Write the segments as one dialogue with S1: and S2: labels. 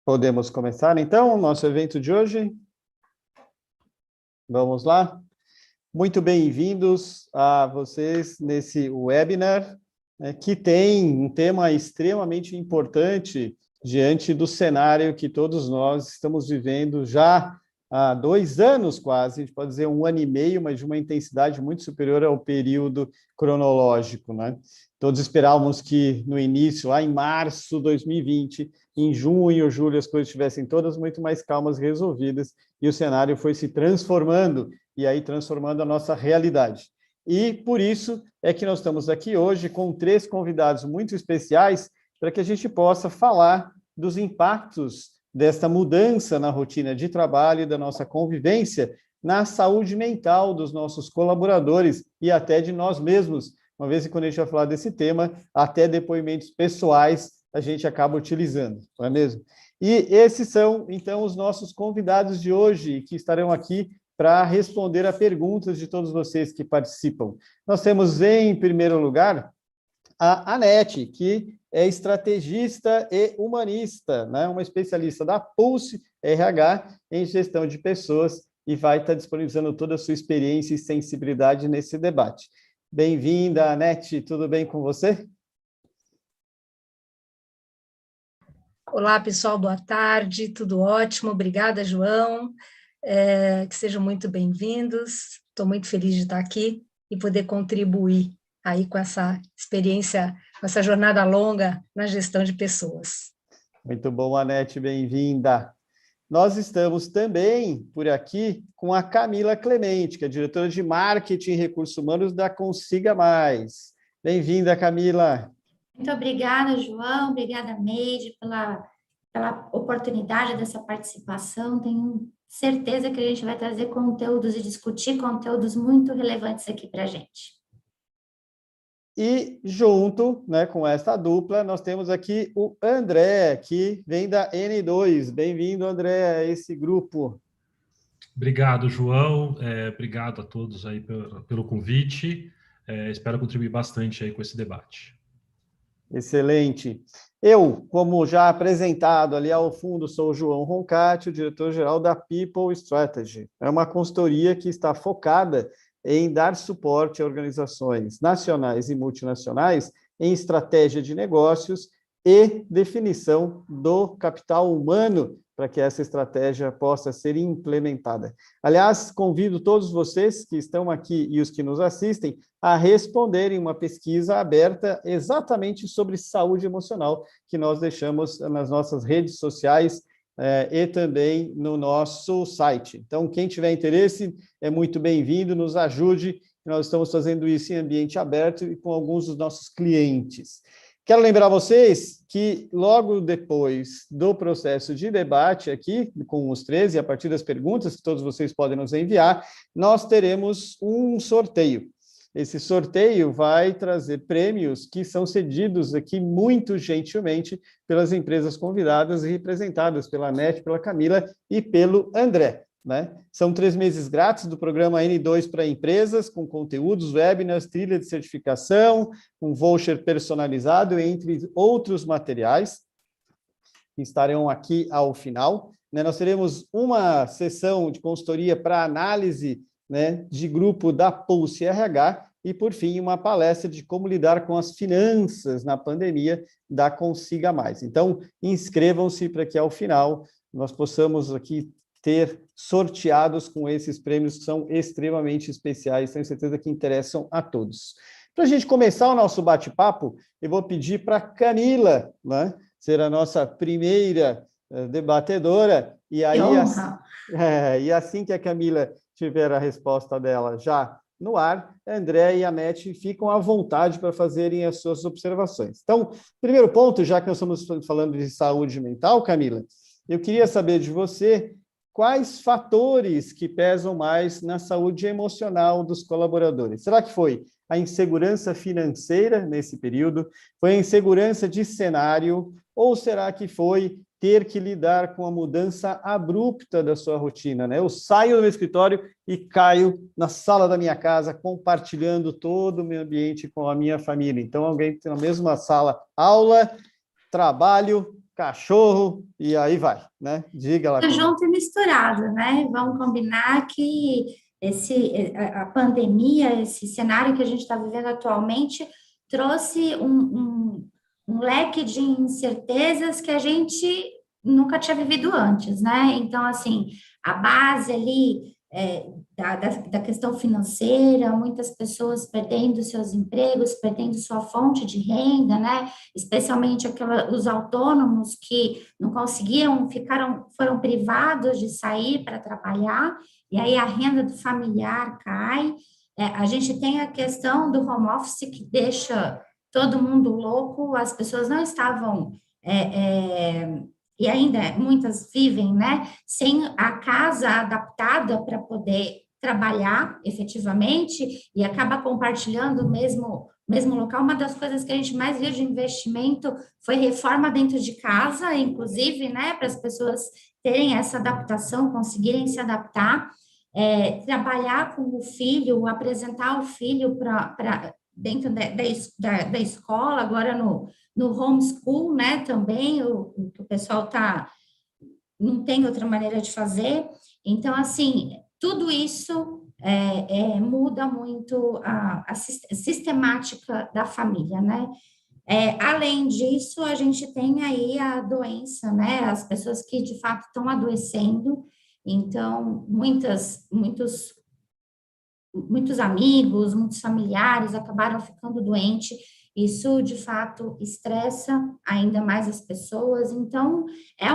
S1: Podemos começar, então, o nosso evento de hoje? Vamos lá? Muito bem-vindos a vocês nesse webinar, que tem um tema extremamente importante diante do cenário que todos nós estamos vivendo já há 2 anos quase, a gente pode dizer 1 ano e meio, mas de uma intensidade muito superior ao período cronológico, né? Todos esperávamos que no início, lá em março de 2020, em junho, julho, as coisas estivessem todas muito mais calmas, resolvidas, e o cenário foi se transformando, e aí transformando a nossa realidade. E por isso é que nós estamos aqui hoje com 3 convidados muito especiais para que a gente possa falar dos impactos desta mudança na rotina de trabalho e da nossa convivência na saúde mental dos nossos colaboradores e até de nós mesmos, uma vez que quando a gente vai falar desse tema, até depoimentos pessoais a gente acaba utilizando, não é mesmo? E esses são, então, os nossos convidados de hoje, que estarão aqui para responder a perguntas de todos vocês que participam. Nós temos, em primeiro lugar, a Anete, que é estrategista e humanista, né? Uma especialista da Pulse RH em gestão de pessoas e vai estar disponibilizando toda a sua experiência e sensibilidade nesse debate. Bem-vinda, Anete, tudo bem com você?
S2: Olá, pessoal, boa tarde, tudo ótimo, obrigada, João, que sejam muito bem-vindos, estou muito feliz de estar aqui e poder contribuir aí com essa experiência, com essa jornada longa na gestão de pessoas.
S1: Muito bom, Anete, bem-vinda. Nós estamos também por aqui com a Camila Clemente, que é diretora de Marketing e Recursos Humanos da Consiga Mais. Bem-vinda, Camila.
S3: Muito obrigada, João, obrigada, Meide, pela oportunidade dessa participação. Tenho certeza que a gente vai trazer conteúdos e discutir conteúdos muito relevantes aqui para a gente.
S1: E junto, né, com essa dupla, nós temos aqui o André, que vem da N2. Bem-vindo, André, a esse grupo.
S4: Obrigado, João. Obrigado a todos aí pelo convite. Espero contribuir bastante aí com esse debate.
S1: Excelente. Eu, como já apresentado ali ao fundo, sou o João Roncati, o diretor-geral da People Strategy. É uma consultoria que está focada em dar suporte a organizações nacionais e multinacionais em estratégia de negócios e definição do capital humano para que essa estratégia possa ser implementada. Aliás, convido todos vocês que estão aqui e os que nos assistem a responderem uma pesquisa aberta exatamente sobre saúde emocional que nós deixamos nas nossas redes sociais e também no nosso site. Então, quem tiver interesse é muito bem-vindo, nos ajude. Nós estamos fazendo isso em ambiente aberto e com alguns dos nossos clientes. Quero lembrar vocês que logo depois do processo de debate aqui, com os 13, a partir das perguntas que todos vocês podem nos enviar, nós teremos um sorteio. Esse sorteio vai trazer prêmios que são cedidos aqui muito gentilmente pelas empresas convidadas e representadas pela Anete, pela Camila e pelo André, né? São 3 meses grátis do programa N2 para empresas, com conteúdos, webinars, trilha de certificação, um voucher personalizado, entre outros materiais, que estarão aqui ao final. Nós teremos uma sessão de consultoria para análise, né, de grupo da Pulse RH, e, por fim, uma palestra de como lidar com as finanças na pandemia da Consiga Mais. Então, inscrevam-se para que, ao final, nós possamos aqui ter sorteados com esses prêmios que são extremamente especiais, tenho certeza que interessam a todos. Para a gente começar o nosso bate-papo, eu vou pedir para a Camila, né, ser a nossa primeira debatedora, e aí, assim que a Camila tiver a resposta dela já no ar, André e a Anete ficam à vontade para fazerem as suas observações. Então, primeiro ponto, já que nós estamos falando de saúde mental, Camila, eu queria saber de você quais fatores que pesam mais na saúde emocional dos colaboradores. Será que foi a insegurança financeira nesse período? Foi a insegurança de cenário? Ou será que foi ter que lidar com a mudança abrupta da sua rotina, né? Eu saio do meu escritório e caio na sala da minha casa, compartilhando todo o meu ambiente com a minha família. Então, alguém tem na mesma sala, aula, trabalho, cachorro, e aí vai, né? Diga lá.
S3: Junto e misturado, né? Vamos combinar que a pandemia, esse cenário que a gente está vivendo atualmente, trouxe um leque de incertezas que a gente nunca tinha vivido antes, né? Então, assim, a base ali da questão financeira, muitas pessoas perdendo seus empregos, perdendo sua fonte de renda, né? Especialmente os autônomos que não conseguiam, foram privados de sair para trabalhar, e aí a renda do familiar cai. A gente tem a questão do home office que deixa todo mundo louco, as pessoas não estavam e ainda muitas vivem, né, sem a casa adaptada para poder trabalhar efetivamente e acaba compartilhando o mesmo local. Uma das coisas que a gente mais viu de investimento foi reforma dentro de casa, inclusive, né, para as pessoas terem essa adaptação, conseguirem se adaptar, trabalhar com o filho, apresentar o filho para dentro da escola, agora no homeschool, né, também, o pessoal não tem outra maneira de fazer. Então, assim, tudo isso muda muito a sistemática da família, né? Além disso, a gente tem aí a doença, né? As pessoas que, de fato, estão adoecendo. Então, muitos amigos, muitos familiares acabaram ficando doentes. Isso, de fato, estressa ainda mais as pessoas. Então, é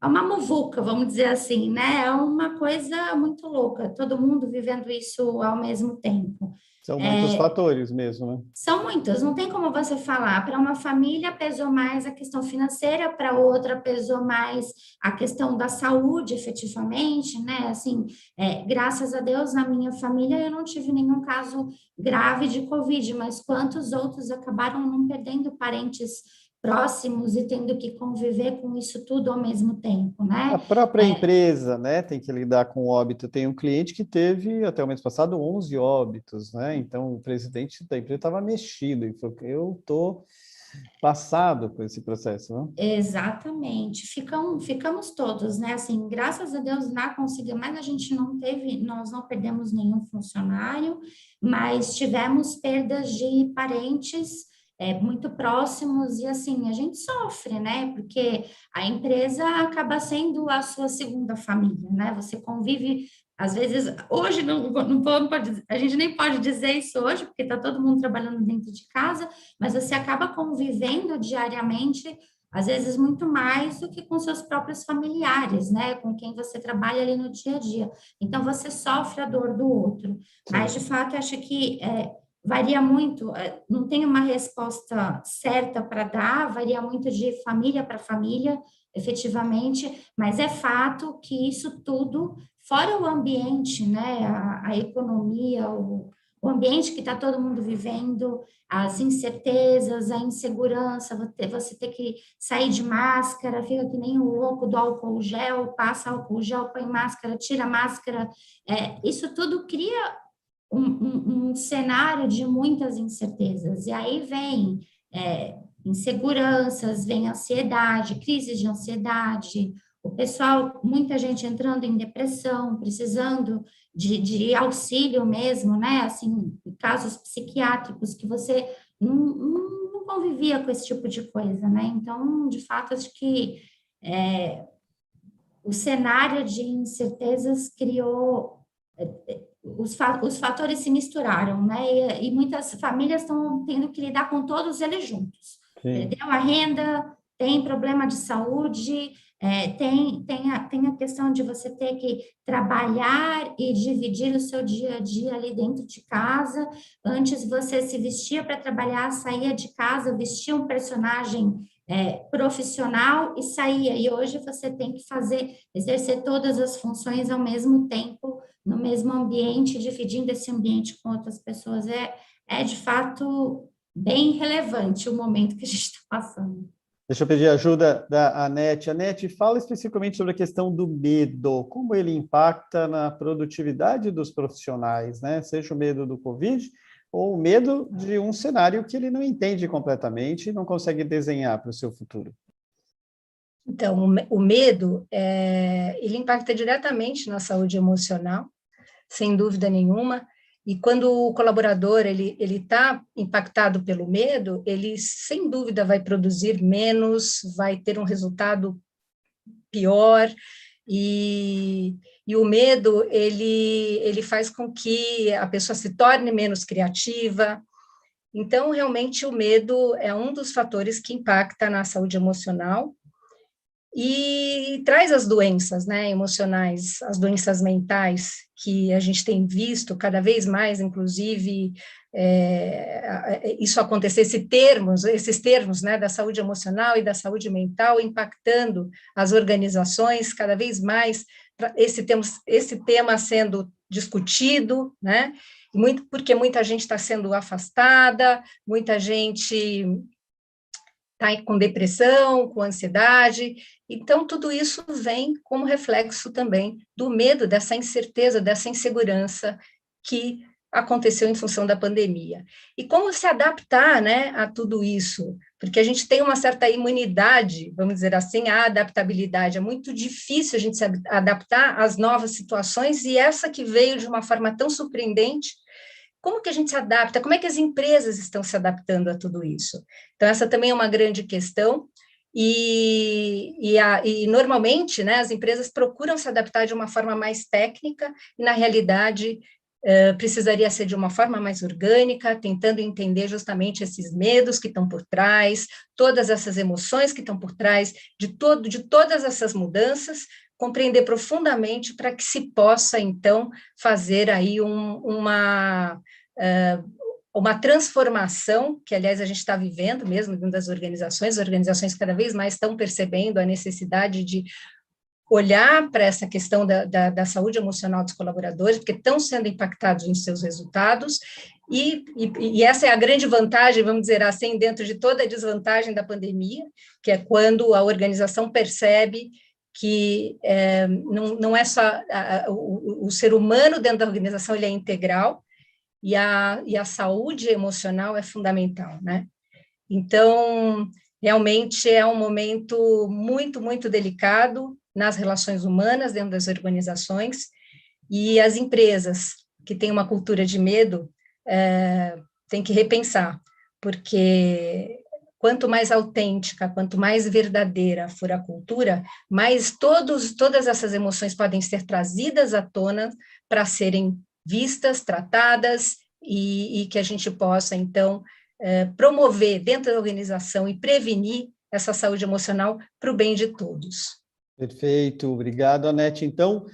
S3: uma muvuca, vamos dizer assim, né? É uma coisa muito louca, todo mundo vivendo isso ao mesmo tempo.
S1: São muitos fatores mesmo, né?
S3: São muitos, não tem como você falar. Para uma família pesou mais a questão financeira, para outra pesou mais a questão da saúde, efetivamente, né? Assim, graças a Deus, na minha família eu não tive nenhum caso grave de Covid, mas quantos outros acabaram não perdendo parentes próximos e tendo que conviver com isso tudo ao mesmo tempo, né?
S1: A própria empresa, né, tem que lidar com óbito. Tem um cliente que teve, até o mês passado, 11 óbitos, né? Então, o presidente da empresa estava mexido e falou: eu estou passado por esse processo, né?
S3: Exatamente. Ficamos todos, né? Assim, graças a Deus, lá conseguiu, mas a gente nós não perdemos nenhum funcionário, mas tivemos perdas de parentes muito próximos, e assim, a gente sofre, né? Porque a empresa acaba sendo a sua segunda família, né? Você convive, às vezes, hoje não pode, a gente nem pode dizer isso hoje, porque está todo mundo trabalhando dentro de casa, mas você acaba convivendo diariamente, às vezes muito mais do que com seus próprios familiares, né? Com quem você trabalha ali no dia a dia. Então, você sofre a dor do outro. Sim. Mas, de fato, eu acho que varia muito, não tem uma resposta certa para dar, varia muito de família para família, efetivamente, mas é fato que isso tudo, fora o ambiente, né, a economia, o ambiente que está todo mundo vivendo, as incertezas, a insegurança, você ter que sair de máscara, fica que nem o louco do álcool gel, passa álcool gel, põe máscara, tira máscara, isso tudo cria um cenário de muitas incertezas, e aí vem inseguranças, vem ansiedade, crises de ansiedade, o pessoal, muita gente entrando em depressão, precisando de auxílio mesmo, né? Assim, casos psiquiátricos que você não convivia com esse tipo de coisa, né? Então, de fato, acho que o cenário de incertezas criou os fatores se misturaram, né? E muitas famílias estão tendo que lidar com todos eles juntos. Sim. Perdeu a renda, tem problema de saúde, tem a questão de você ter que trabalhar e dividir o seu dia a dia ali dentro de casa. Antes você se vestia para trabalhar, saía de casa, vestia um personagem profissional e saía. E hoje você tem que exercer todas as funções ao mesmo tempo, no mesmo ambiente, dividindo esse ambiente com outras pessoas. É de fato bem relevante o momento que a gente está passando.
S1: Deixa eu pedir ajuda da Anete. Anete, fala especificamente sobre a questão do medo, como ele impacta na produtividade dos profissionais, né? Seja o medo do Covid ou o medo de um cenário que ele não entende completamente e não consegue desenhar para o seu futuro.
S2: Então, o medo, ele impacta diretamente na saúde emocional, sem dúvida nenhuma, e quando o colaborador ele está impactado pelo medo, ele, sem dúvida, vai produzir menos, vai ter um resultado pior, e o medo, ele faz com que a pessoa se torne menos criativa. Então, realmente, o medo é um dos fatores que impacta na saúde emocional e traz as doenças, né, emocionais, as doenças mentais, que a gente tem visto cada vez mais, inclusive, isso acontecer, esses termos, né, da saúde emocional e da saúde mental impactando as organizações cada vez mais, esse tema sendo discutido, né, porque muita gente está sendo afastada, muita gente está com depressão, com ansiedade, então tudo isso vem como reflexo também do medo, dessa incerteza, dessa insegurança que aconteceu em função da pandemia. E como se adaptar, né, a tudo isso? Porque a gente tem uma certa imunidade, vamos dizer assim, à adaptabilidade. É muito difícil a gente se adaptar às novas situações, e essa que veio de uma forma tão surpreendente. Como que a gente se adapta? Como é que as empresas estão se adaptando a tudo isso? Então, essa também é uma grande questão, e normalmente, né, as empresas procuram se adaptar de uma forma mais técnica, e na realidade precisaria ser de uma forma mais orgânica, tentando entender justamente esses medos que estão por trás, todas essas emoções que estão por trás de todas essas mudanças, compreender profundamente para que se possa, então, fazer aí uma transformação, que, aliás, a gente está vivendo mesmo dentro das organizações. As organizações cada vez mais estão percebendo a necessidade de olhar para essa questão da saúde emocional dos colaboradores, porque estão sendo impactados nos seus resultados, e essa é a grande vantagem, vamos dizer assim, dentro de toda a desvantagem da pandemia, que é quando a organização percebe que não é só o ser humano dentro da organização, ele é integral, e a saúde emocional é fundamental, né? Então, realmente é um momento muito, muito delicado nas relações humanas dentro das organizações, e as empresas que têm uma cultura de medo têm que repensar, porque quanto mais autêntica, quanto mais verdadeira for a cultura, mais todas essas emoções podem ser trazidas à tona para serem vistas, tratadas, e que a gente possa, então, promover dentro da organização e prevenir essa saúde emocional para o bem de todos.
S1: Perfeito, obrigado, Anete. Então,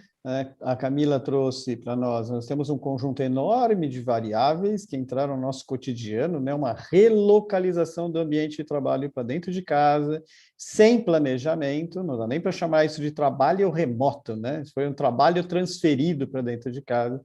S1: a Camila trouxe para nós temos um conjunto enorme de variáveis que entraram no nosso cotidiano, né? Uma relocalização do ambiente de trabalho para dentro de casa, sem planejamento, não dá nem para chamar isso de trabalho remoto, né? Foi um trabalho transferido para dentro de casa,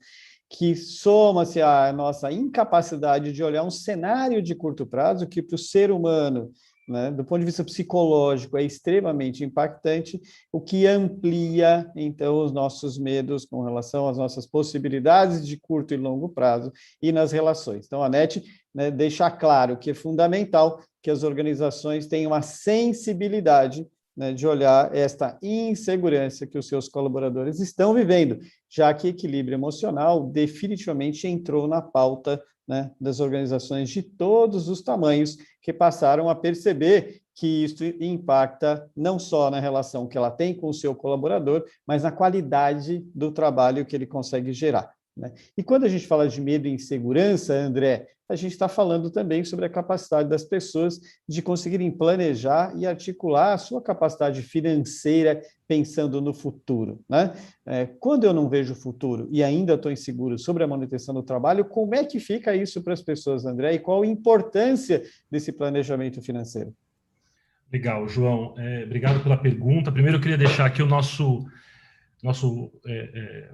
S1: que soma-se à nossa incapacidade de olhar um cenário de curto prazo que para o ser humano, né, do ponto de vista psicológico, é extremamente impactante, o que amplia, então, os nossos medos com relação às nossas possibilidades de curto e longo prazo e nas relações. Então, a Anete, né, deixa claro que é fundamental que as organizações tenham a sensibilidade, né, de olhar esta insegurança que os seus colaboradores estão vivendo, já que equilíbrio emocional definitivamente entrou na pauta, né, das organizações de todos os tamanhos, que passaram a perceber que isso impacta não só na relação que ela tem com o seu colaborador, mas na qualidade do trabalho que ele consegue gerar, né? E quando a gente fala de medo e insegurança, André, a gente está falando também sobre a capacidade das pessoas de conseguirem planejar e articular a sua capacidade financeira pensando no futuro, né? Quando eu não vejo o futuro e ainda estou inseguro sobre a manutenção do trabalho, como é que fica isso para as pessoas, André? E qual a importância desse planejamento financeiro?
S4: Legal, João. Obrigado pela pergunta. Primeiro, eu queria deixar aqui o nosso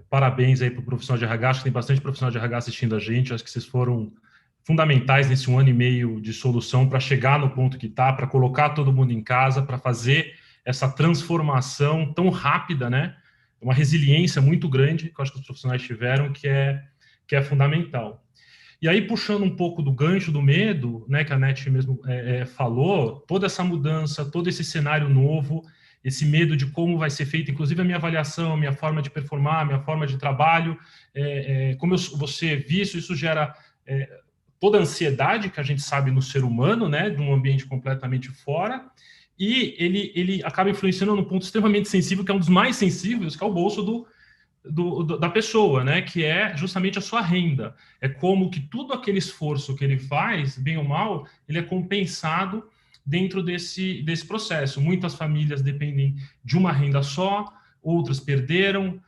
S4: parabéns aí para o profissional de RH. Acho que tem bastante profissional de RH assistindo a gente. Acho que vocês foram fundamentais nesse 1 ano e meio de solução para chegar no ponto que está, para colocar todo mundo em casa, para fazer essa transformação tão rápida, né? Uma resiliência muito grande que eu acho que os profissionais tiveram, que é fundamental. E aí, puxando um pouco do gancho do medo, né, que a Anete mesmo falou, toda essa mudança, todo esse cenário novo, esse medo de como vai ser feita, inclusive a minha avaliação, a minha forma de performar, a minha forma de trabalho, como eu vou ser visto, isso gera toda a ansiedade que a gente sabe no ser humano, né, de um ambiente completamente fora, e ele acaba influenciando num ponto extremamente sensível, que é um dos mais sensíveis, que é o bolso da pessoa, né, que é justamente a sua renda. É como que tudo aquele esforço que ele faz, bem ou mal, ele é compensado dentro desse processo. Muitas famílias dependem de uma renda só, outras perderam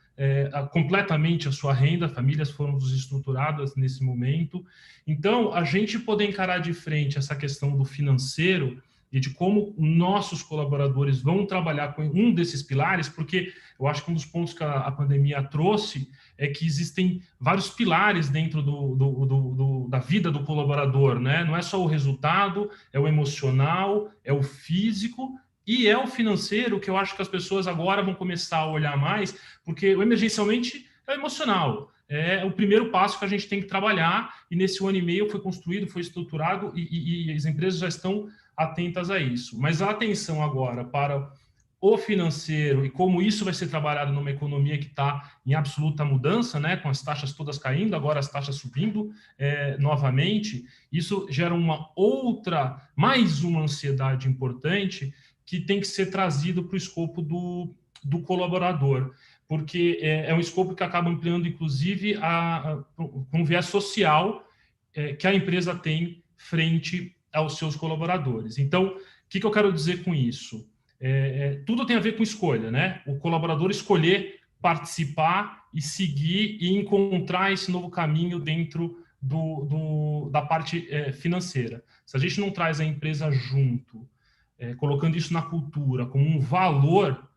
S4: completamente a sua renda, famílias foram desestruturadas nesse momento. Então, a gente poder encarar de frente essa questão do financeiro e de como nossos colaboradores vão trabalhar com um desses pilares, porque eu acho que um dos pontos que a pandemia trouxe é que existem vários pilares dentro da vida do colaborador, né? Não é só o resultado, é o emocional, é o físico e é o financeiro, que eu acho que as pessoas agora vão começar a olhar mais, porque o emergencialmente é o emocional. É o primeiro passo que a gente tem que trabalhar, e nesse 1 ano e meio foi construído, foi estruturado, e as empresas já estão atentas a isso. Mas a atenção agora para o financeiro e como isso vai ser trabalhado numa economia que está em absoluta mudança, né, com as taxas todas caindo, agora as taxas subindo novamente, isso gera mais uma ansiedade importante que tem que ser trazido para o escopo do colaborador, porque é um escopo que acaba ampliando, inclusive, com um viés social que a empresa tem frente aos seus colaboradores. Então, o que eu quero dizer com isso? Tudo tem a ver com escolha, né? O colaborador escolher participar e seguir e encontrar esse novo caminho dentro da parte financeira. Se a gente não traz a empresa junto, colocando isso na cultura como um valor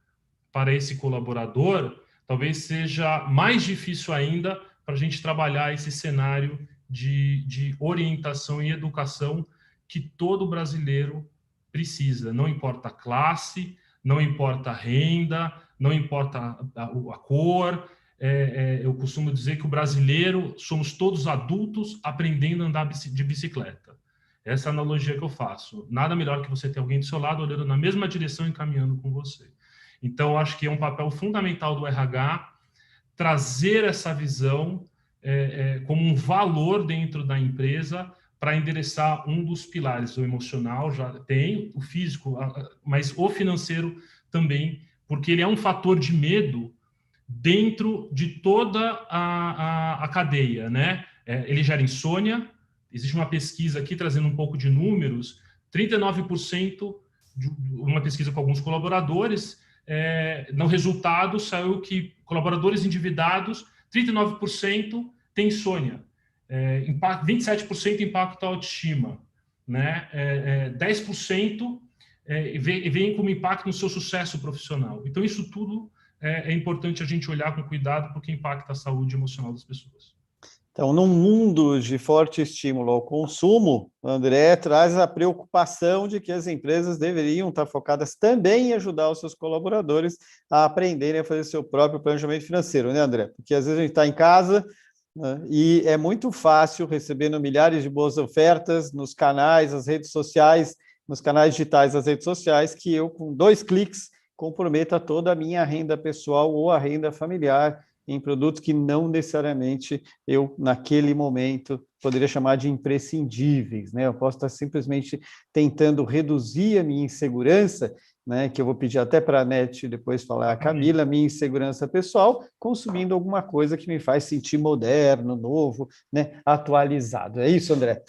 S4: para esse colaborador, talvez seja mais difícil ainda para a gente trabalhar esse cenário de orientação e educação que todo brasileiro precisa. Não importa a classe, não importa a renda, não importa a cor. Eu costumo dizer que o brasileiro somos todos adultos aprendendo a andar de bicicleta. Essa é a analogia que eu faço. Nada melhor que você ter alguém do seu lado olhando na mesma direção e caminhando com você. Então, acho que é um papel fundamental do RH trazer essa visão como um valor dentro da empresa para endereçar um dos pilares. O emocional já tem, o físico, mas o financeiro também, porque ele é um fator de medo dentro de toda a cadeia, né? Ele gera insônia. Existe uma pesquisa aqui trazendo um pouco de números, 39%, uma pesquisa com alguns colaboradores, no resultado saiu que colaboradores endividados, 39% têm insônia, 27% impacto à autoestima, né? 10% vem como impacto no seu sucesso profissional. Então, isso tudo é importante a gente olhar com cuidado, porque impacta a saúde emocional das pessoas.
S1: Então, num mundo de forte estímulo ao consumo, o André traz a preocupação de que as empresas deveriam estar focadas também em ajudar os seus colaboradores a aprenderem a fazer seu próprio planejamento financeiro, né, André? Porque às vezes a gente está em casa, né, e é muito fácil, recebendo milhares de boas ofertas nos canais, nas redes sociais, nos canais digitais das redes sociais, que eu, com 2 cliques, comprometa toda a minha renda pessoal ou a renda familiar em produtos que não necessariamente eu, naquele momento, poderia chamar de imprescindíveis, né? Eu posso estar simplesmente tentando reduzir a minha insegurança, né? Que eu vou pedir até para a NET depois falar, a Camila, minha insegurança pessoal, consumindo alguma coisa que me faz sentir moderno, novo, né? Atualizado. É isso, André?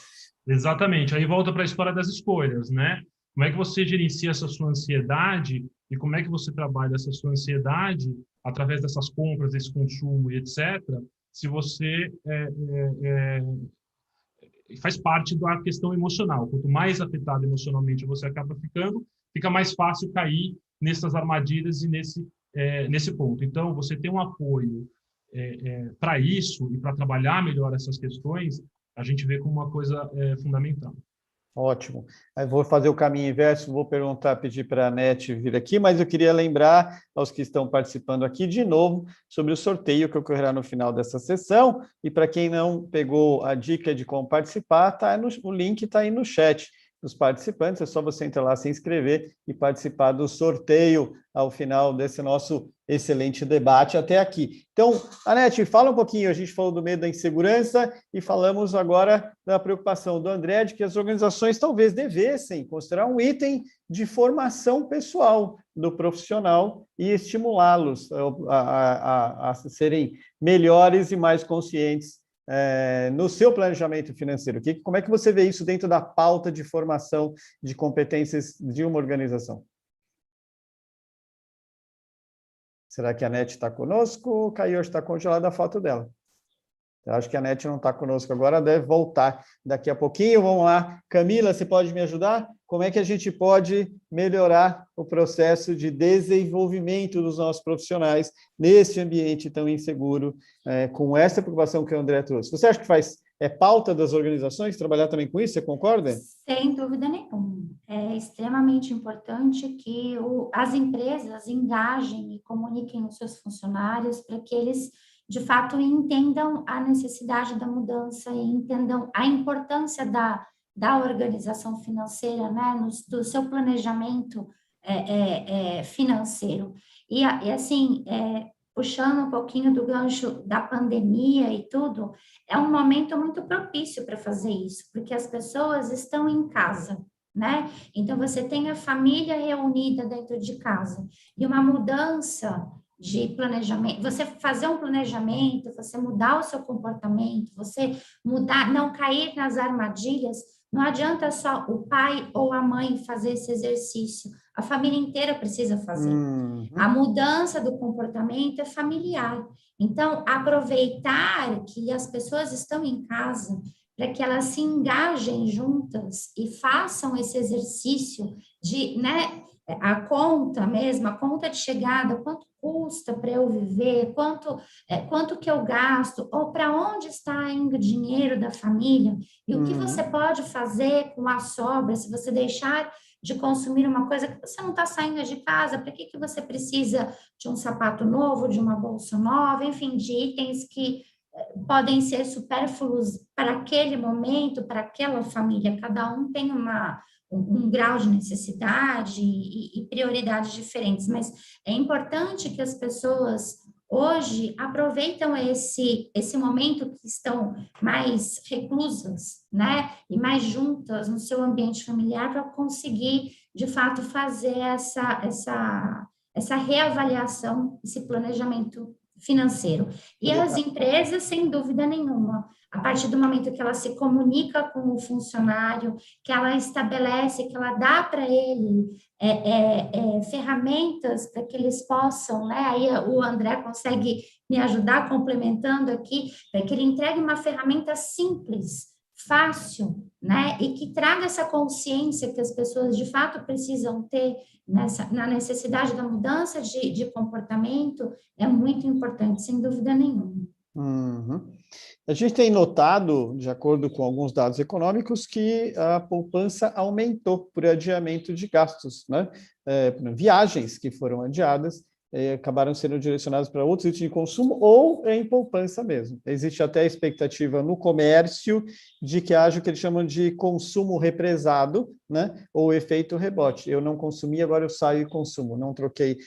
S4: Exatamente. Aí volta para a história das escolhas, né? Como é que você gerencia essa sua ansiedade e como é que você trabalha essa sua ansiedade através dessas compras, desse consumo e etc., se você faz parte da questão emocional. Quanto mais afetado emocionalmente você acaba ficando, fica mais fácil cair nessas armadilhas e nesse ponto. Então, você tem um apoio para isso e para trabalhar melhor essas questões, a gente vê como uma coisa fundamental.
S1: Ótimo. Aí vou fazer o caminho inverso, vou pedir para a NET vir aqui, mas eu queria lembrar aos que estão participando aqui de novo sobre o sorteio que ocorrerá no final dessa sessão, e para quem não pegou a dica de como participar, o link está aí no chat. dos participantes. É só você entrar lá, se inscrever e participar do sorteio ao final desse nosso excelente debate até aqui. Então, Anete, fala um pouquinho. A gente falou do medo da insegurança e falamos agora da preocupação do André de que as organizações talvez devessem considerar um item de formação pessoal do profissional e estimulá-los a serem melhores e mais conscientes no seu planejamento financeiro. Como é que você vê isso dentro da pauta de formação de competências de uma organização? Será que a Anete está conosco? Caiu, está congelada a foto dela. Eu acho que a Anete não está conosco agora, deve voltar daqui a pouquinho. Vamos lá. Camila, você pode me ajudar? Como é que a gente pode melhorar o processo de desenvolvimento dos nossos profissionais nesse ambiente tão inseguro, com essa preocupação que o André trouxe? Você acha que é pauta das organizações trabalhar também com isso? Você concorda?
S3: Sem dúvida nenhuma. É extremamente importante que as empresas engajem e comuniquem os seus funcionários para que eles, de fato, entendam a necessidade da mudança e entendam a importância da organização financeira, né, do seu planejamento financeiro. E assim, puxando um pouquinho do gancho da pandemia e tudo, é um momento muito propício para fazer isso, porque as pessoas estão em casa, né? Então, você tem a família reunida dentro de casa e uma mudança de planejamento, você fazer um planejamento, você mudar o seu comportamento, você mudar, não cair nas armadilhas. Não adianta só o pai ou a mãe fazer esse exercício, a família inteira precisa fazer. A mudança do comportamento é familiar. Então, aproveitar que as pessoas estão em casa para que elas se engajem juntas e façam esse exercício de, né, a conta mesmo, a conta de chegada, quanto custa para eu viver, quanto que eu gasto, ou para onde está indo o dinheiro da família, e o que você pode fazer com a sobra, se você deixar de consumir uma coisa que você não está saindo de casa, para que você precisa de um sapato novo, de uma bolsa nova, enfim, de itens que podem ser supérfluos para aquele momento, para aquela família. Cada um tem um grau de necessidade e prioridades diferentes, mas é importante que as pessoas hoje aproveitam esse momento que estão mais reclusas, né, e mais juntas no seu ambiente familiar para conseguir, de fato, fazer essa reavaliação, esse planejamento financeiro. E as empresas, sem dúvida nenhuma, a partir do momento que ela se comunica com o funcionário, que ela estabelece, que ela dá para ele ferramentas para que eles possam, né? Aí o André consegue me ajudar complementando aqui, para que ele entregue uma ferramenta simples, fácil, né? E que traga essa consciência que as pessoas de fato precisam ter na necessidade da mudança de comportamento, é muito importante, sem dúvida nenhuma.
S1: A gente tem notado, de acordo com alguns dados econômicos, que a poupança aumentou por adiamento de gastos, né? Viagens que foram adiadas acabaram sendo direcionadas para outros itens de consumo ou em poupança mesmo. Existe até a expectativa no comércio de que haja o que eles chamam de consumo represado, né? Ou efeito rebote. Eu não consumi, agora eu saio e consumo. Não troquei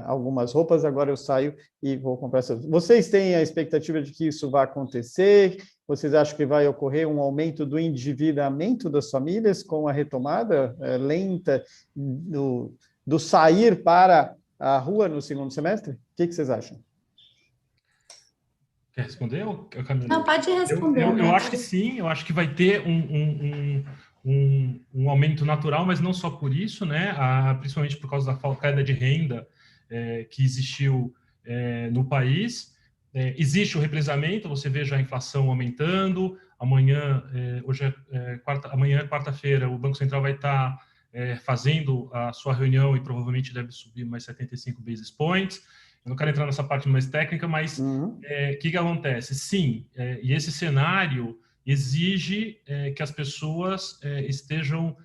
S1: algumas roupas, agora eu saio e vou comprar essas. Vocês têm a expectativa de que isso vai acontecer? Vocês acham que vai ocorrer um aumento do endividamento das famílias com a retomada lenta do sair para a rua no segundo semestre? O que vocês acham?
S4: Quer responder, Camila?
S3: Não, pode responder.
S4: Eu acho que sim, eu acho que vai ter um aumento natural, mas não só por isso, né? Principalmente por causa da queda de renda que existiu no país. Existe o represamento, você vê já a inflação aumentando. Amanhã, amanhã é quarta-feira, o Banco Central vai estar fazendo a sua reunião e provavelmente deve subir mais 75 basis points. Eu não quero entrar nessa parte mais técnica, mas o que acontece? Sim, e esse cenário exige que as pessoas estejam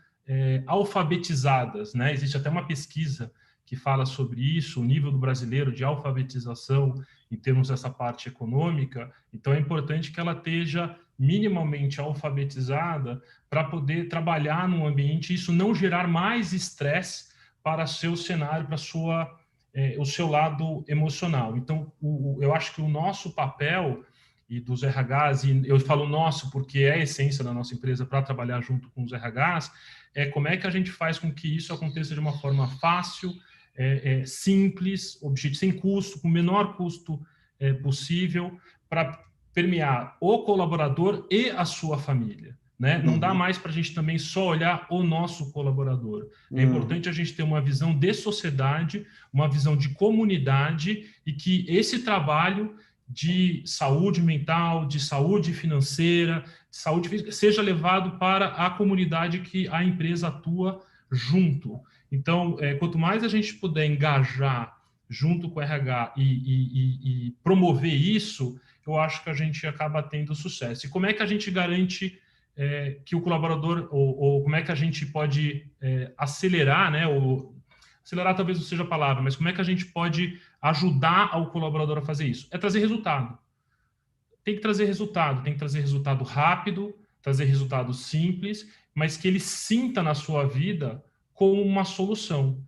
S4: alfabetizadas, né? Existe até uma pesquisa que fala sobre isso, o nível do brasileiro de alfabetização em termos dessa parte econômica. Então, é importante que ela esteja minimamente alfabetizada para poder trabalhar num ambiente e isso não gerar mais estresse para seu cenário, para o seu lado emocional. Então, eu acho que o nosso papel e dos RHs, e eu falo nosso porque é a essência da nossa empresa para trabalhar junto com os RHs, é como é que a gente faz com que isso aconteça de uma forma fácil, simples, sem custo, com o menor custo possível, para permear o colaborador e a sua família. Né? Não dá mais para a gente também só olhar o nosso colaborador. É importante a gente ter uma visão de sociedade, uma visão de comunidade e que esse trabalho de saúde mental, de saúde financeira, de saúde física, seja levado para a comunidade que a empresa atua junto. Então, quanto mais a gente puder engajar junto com o RH e promover isso, eu acho que a gente acaba tendo sucesso. E como é que a gente garante que o colaborador, ou como é que a gente pode acelerar, né? Acelerar talvez não seja a palavra, mas como é que a gente pode ajudar ao colaborador a fazer isso? É trazer resultado. Tem que trazer resultado rápido, trazer resultado simples, mas que ele sinta na sua vida como uma solução.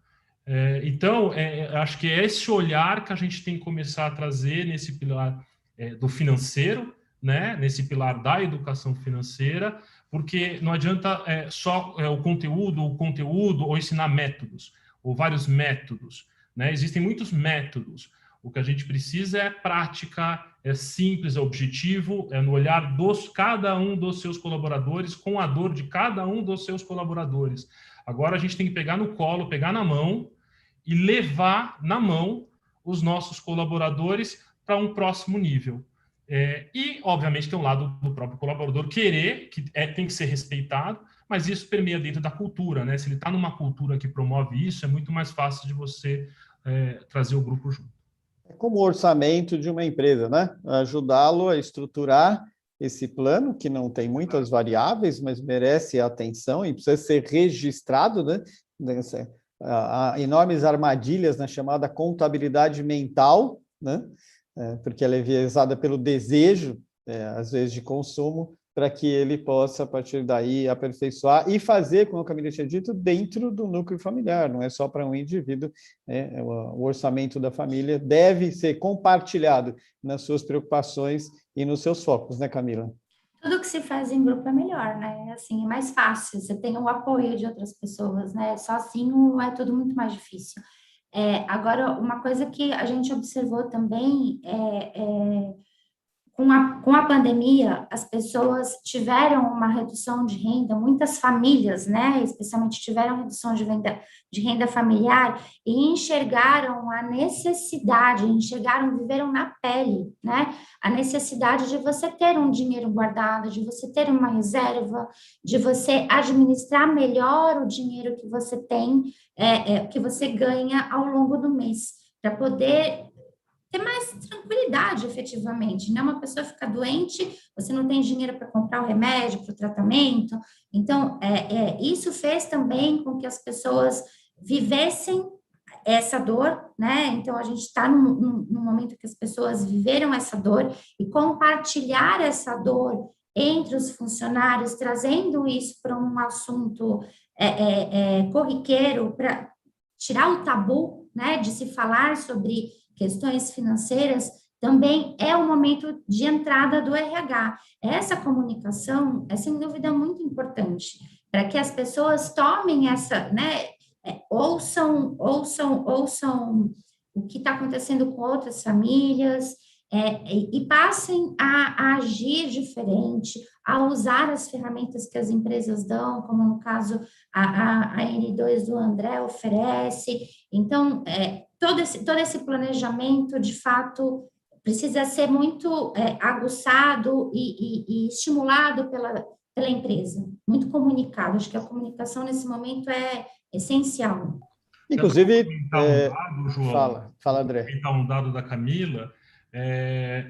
S4: Então, acho que é esse olhar que a gente tem que começar a trazer nesse pilar do financeiro, né, nesse pilar da educação financeira, porque não adianta só o conteúdo ou ensinar métodos, ou vários métodos. Né? Existem muitos métodos. O que a gente precisa é prática, é simples, é objetivo, é no olhar cada um dos seus colaboradores, com a dor de cada um dos seus colaboradores. Agora a gente tem que pegar no colo, pegar na mão e levar na mão os nossos colaboradores para um próximo nível. E, obviamente, tem um lado do próprio colaborador querer, que tem que ser respeitado, mas isso permeia dentro da cultura, né? Se ele está numa cultura que promove isso, é muito mais fácil de você trazer o grupo junto.
S1: É como o orçamento de uma empresa, né? Ajudá-lo a estruturar esse plano, que não tem muitas variáveis, mas merece atenção e precisa ser registrado, né? Há enormes armadilhas na chamada contabilidade mental, né? Porque ela é enviesada pelo desejo, às vezes, de consumo, para que ele possa, a partir daí, aperfeiçoar e fazer, como a Camila tinha dito, dentro do núcleo familiar, não é só para um indivíduo. O orçamento da família deve ser compartilhado nas suas preocupações e nos seus focos, né, Camila?
S3: Tudo que se faz em grupo é melhor, né? Assim, é mais fácil, você tem o apoio de outras pessoas, né? Sozinho é tudo muito mais difícil. Agora, uma coisa que a gente observou também com a pandemia, as pessoas tiveram uma redução de renda, muitas famílias, né, especialmente tiveram redução de renda familiar e enxergaram a necessidade, viveram na pele, né, a necessidade de você ter um dinheiro guardado, de você ter uma reserva, de você administrar melhor o dinheiro que você tem, que você ganha ao longo do mês, para poder ter mais tranquilidade, efetivamente, né? Uma pessoa fica doente, você não tem dinheiro para comprar o remédio, para o tratamento. Então, isso fez também com que as pessoas vivessem essa dor, né? Então, a gente está num momento que as pessoas viveram essa dor e compartilhar essa dor entre os funcionários, trazendo isso para um assunto corriqueiro, para tirar o tabu, né, de se falar sobre questões financeiras, também é o momento de entrada do RH. Essa comunicação é, sem dúvida, muito importante, para que as pessoas tomem essa, né, ouçam o que está acontecendo com outras famílias, e passem a agir diferente, a usar as ferramentas que as empresas dão, como no caso a N2 do André oferece. Então, todo esse planejamento, de fato, precisa ser muito aguçado e estimulado pela empresa, muito comunicado. Acho que a comunicação nesse momento é essencial.
S1: Inclusive,
S4: João,
S1: fala, André.
S4: Um dado da Camila,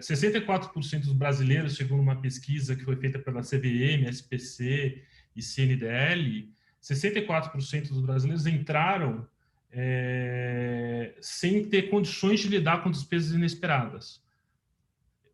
S4: 64% dos brasileiros, segundo uma pesquisa que foi feita pela CVM, SPC e CNDL, 64% dos brasileiros entraram sem ter condições de lidar com despesas inesperadas.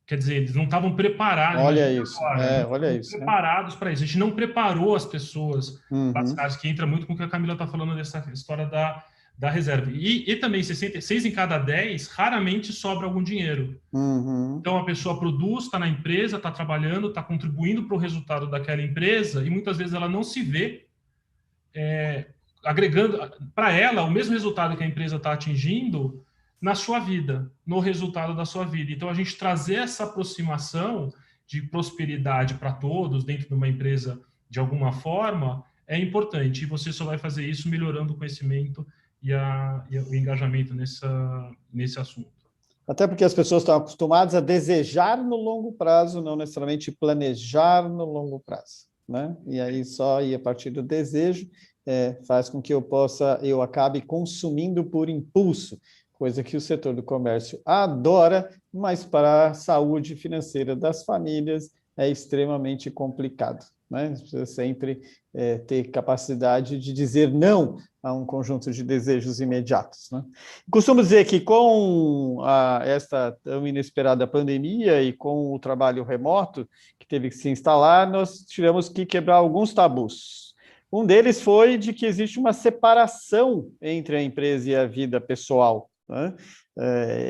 S4: Quer dizer, eles não estavam preparados.
S1: Olha isso,
S4: agora,
S1: olha isso.
S4: Preparados para isso. A gente não preparou as pessoas,
S1: Uhum.
S4: que entra muito com o que a Camila está falando dessa história da reserva. E também, 6 em cada 10, raramente sobra algum dinheiro.
S1: Uhum.
S4: Então, a pessoa produz, está na empresa, está trabalhando, está contribuindo para o resultado daquela empresa, e muitas vezes ela não se vê agregando para ela o mesmo resultado que a empresa está atingindo na sua vida, no resultado da sua vida. Então, a gente trazer essa aproximação de prosperidade para todos dentro de uma empresa, de alguma forma, é importante. E você só vai fazer isso melhorando o conhecimento e o engajamento nesse assunto.
S1: Até porque as pessoas estão acostumadas a desejar no longo prazo, não necessariamente planejar no longo prazo, né? E aí só ir a partir do desejo faz com que eu acabe consumindo por impulso, coisa que o setor do comércio adora, mas para a saúde financeira das famílias é extremamente complicado, né? Você precisa sempre ter capacidade de dizer não a um conjunto de desejos imediatos, né? Costumo dizer que com esta tão inesperada pandemia e com o trabalho remoto que teve que se instalar, nós tivemos que quebrar alguns tabus. Um deles foi de que existe uma separação entre a empresa e a vida pessoal, né?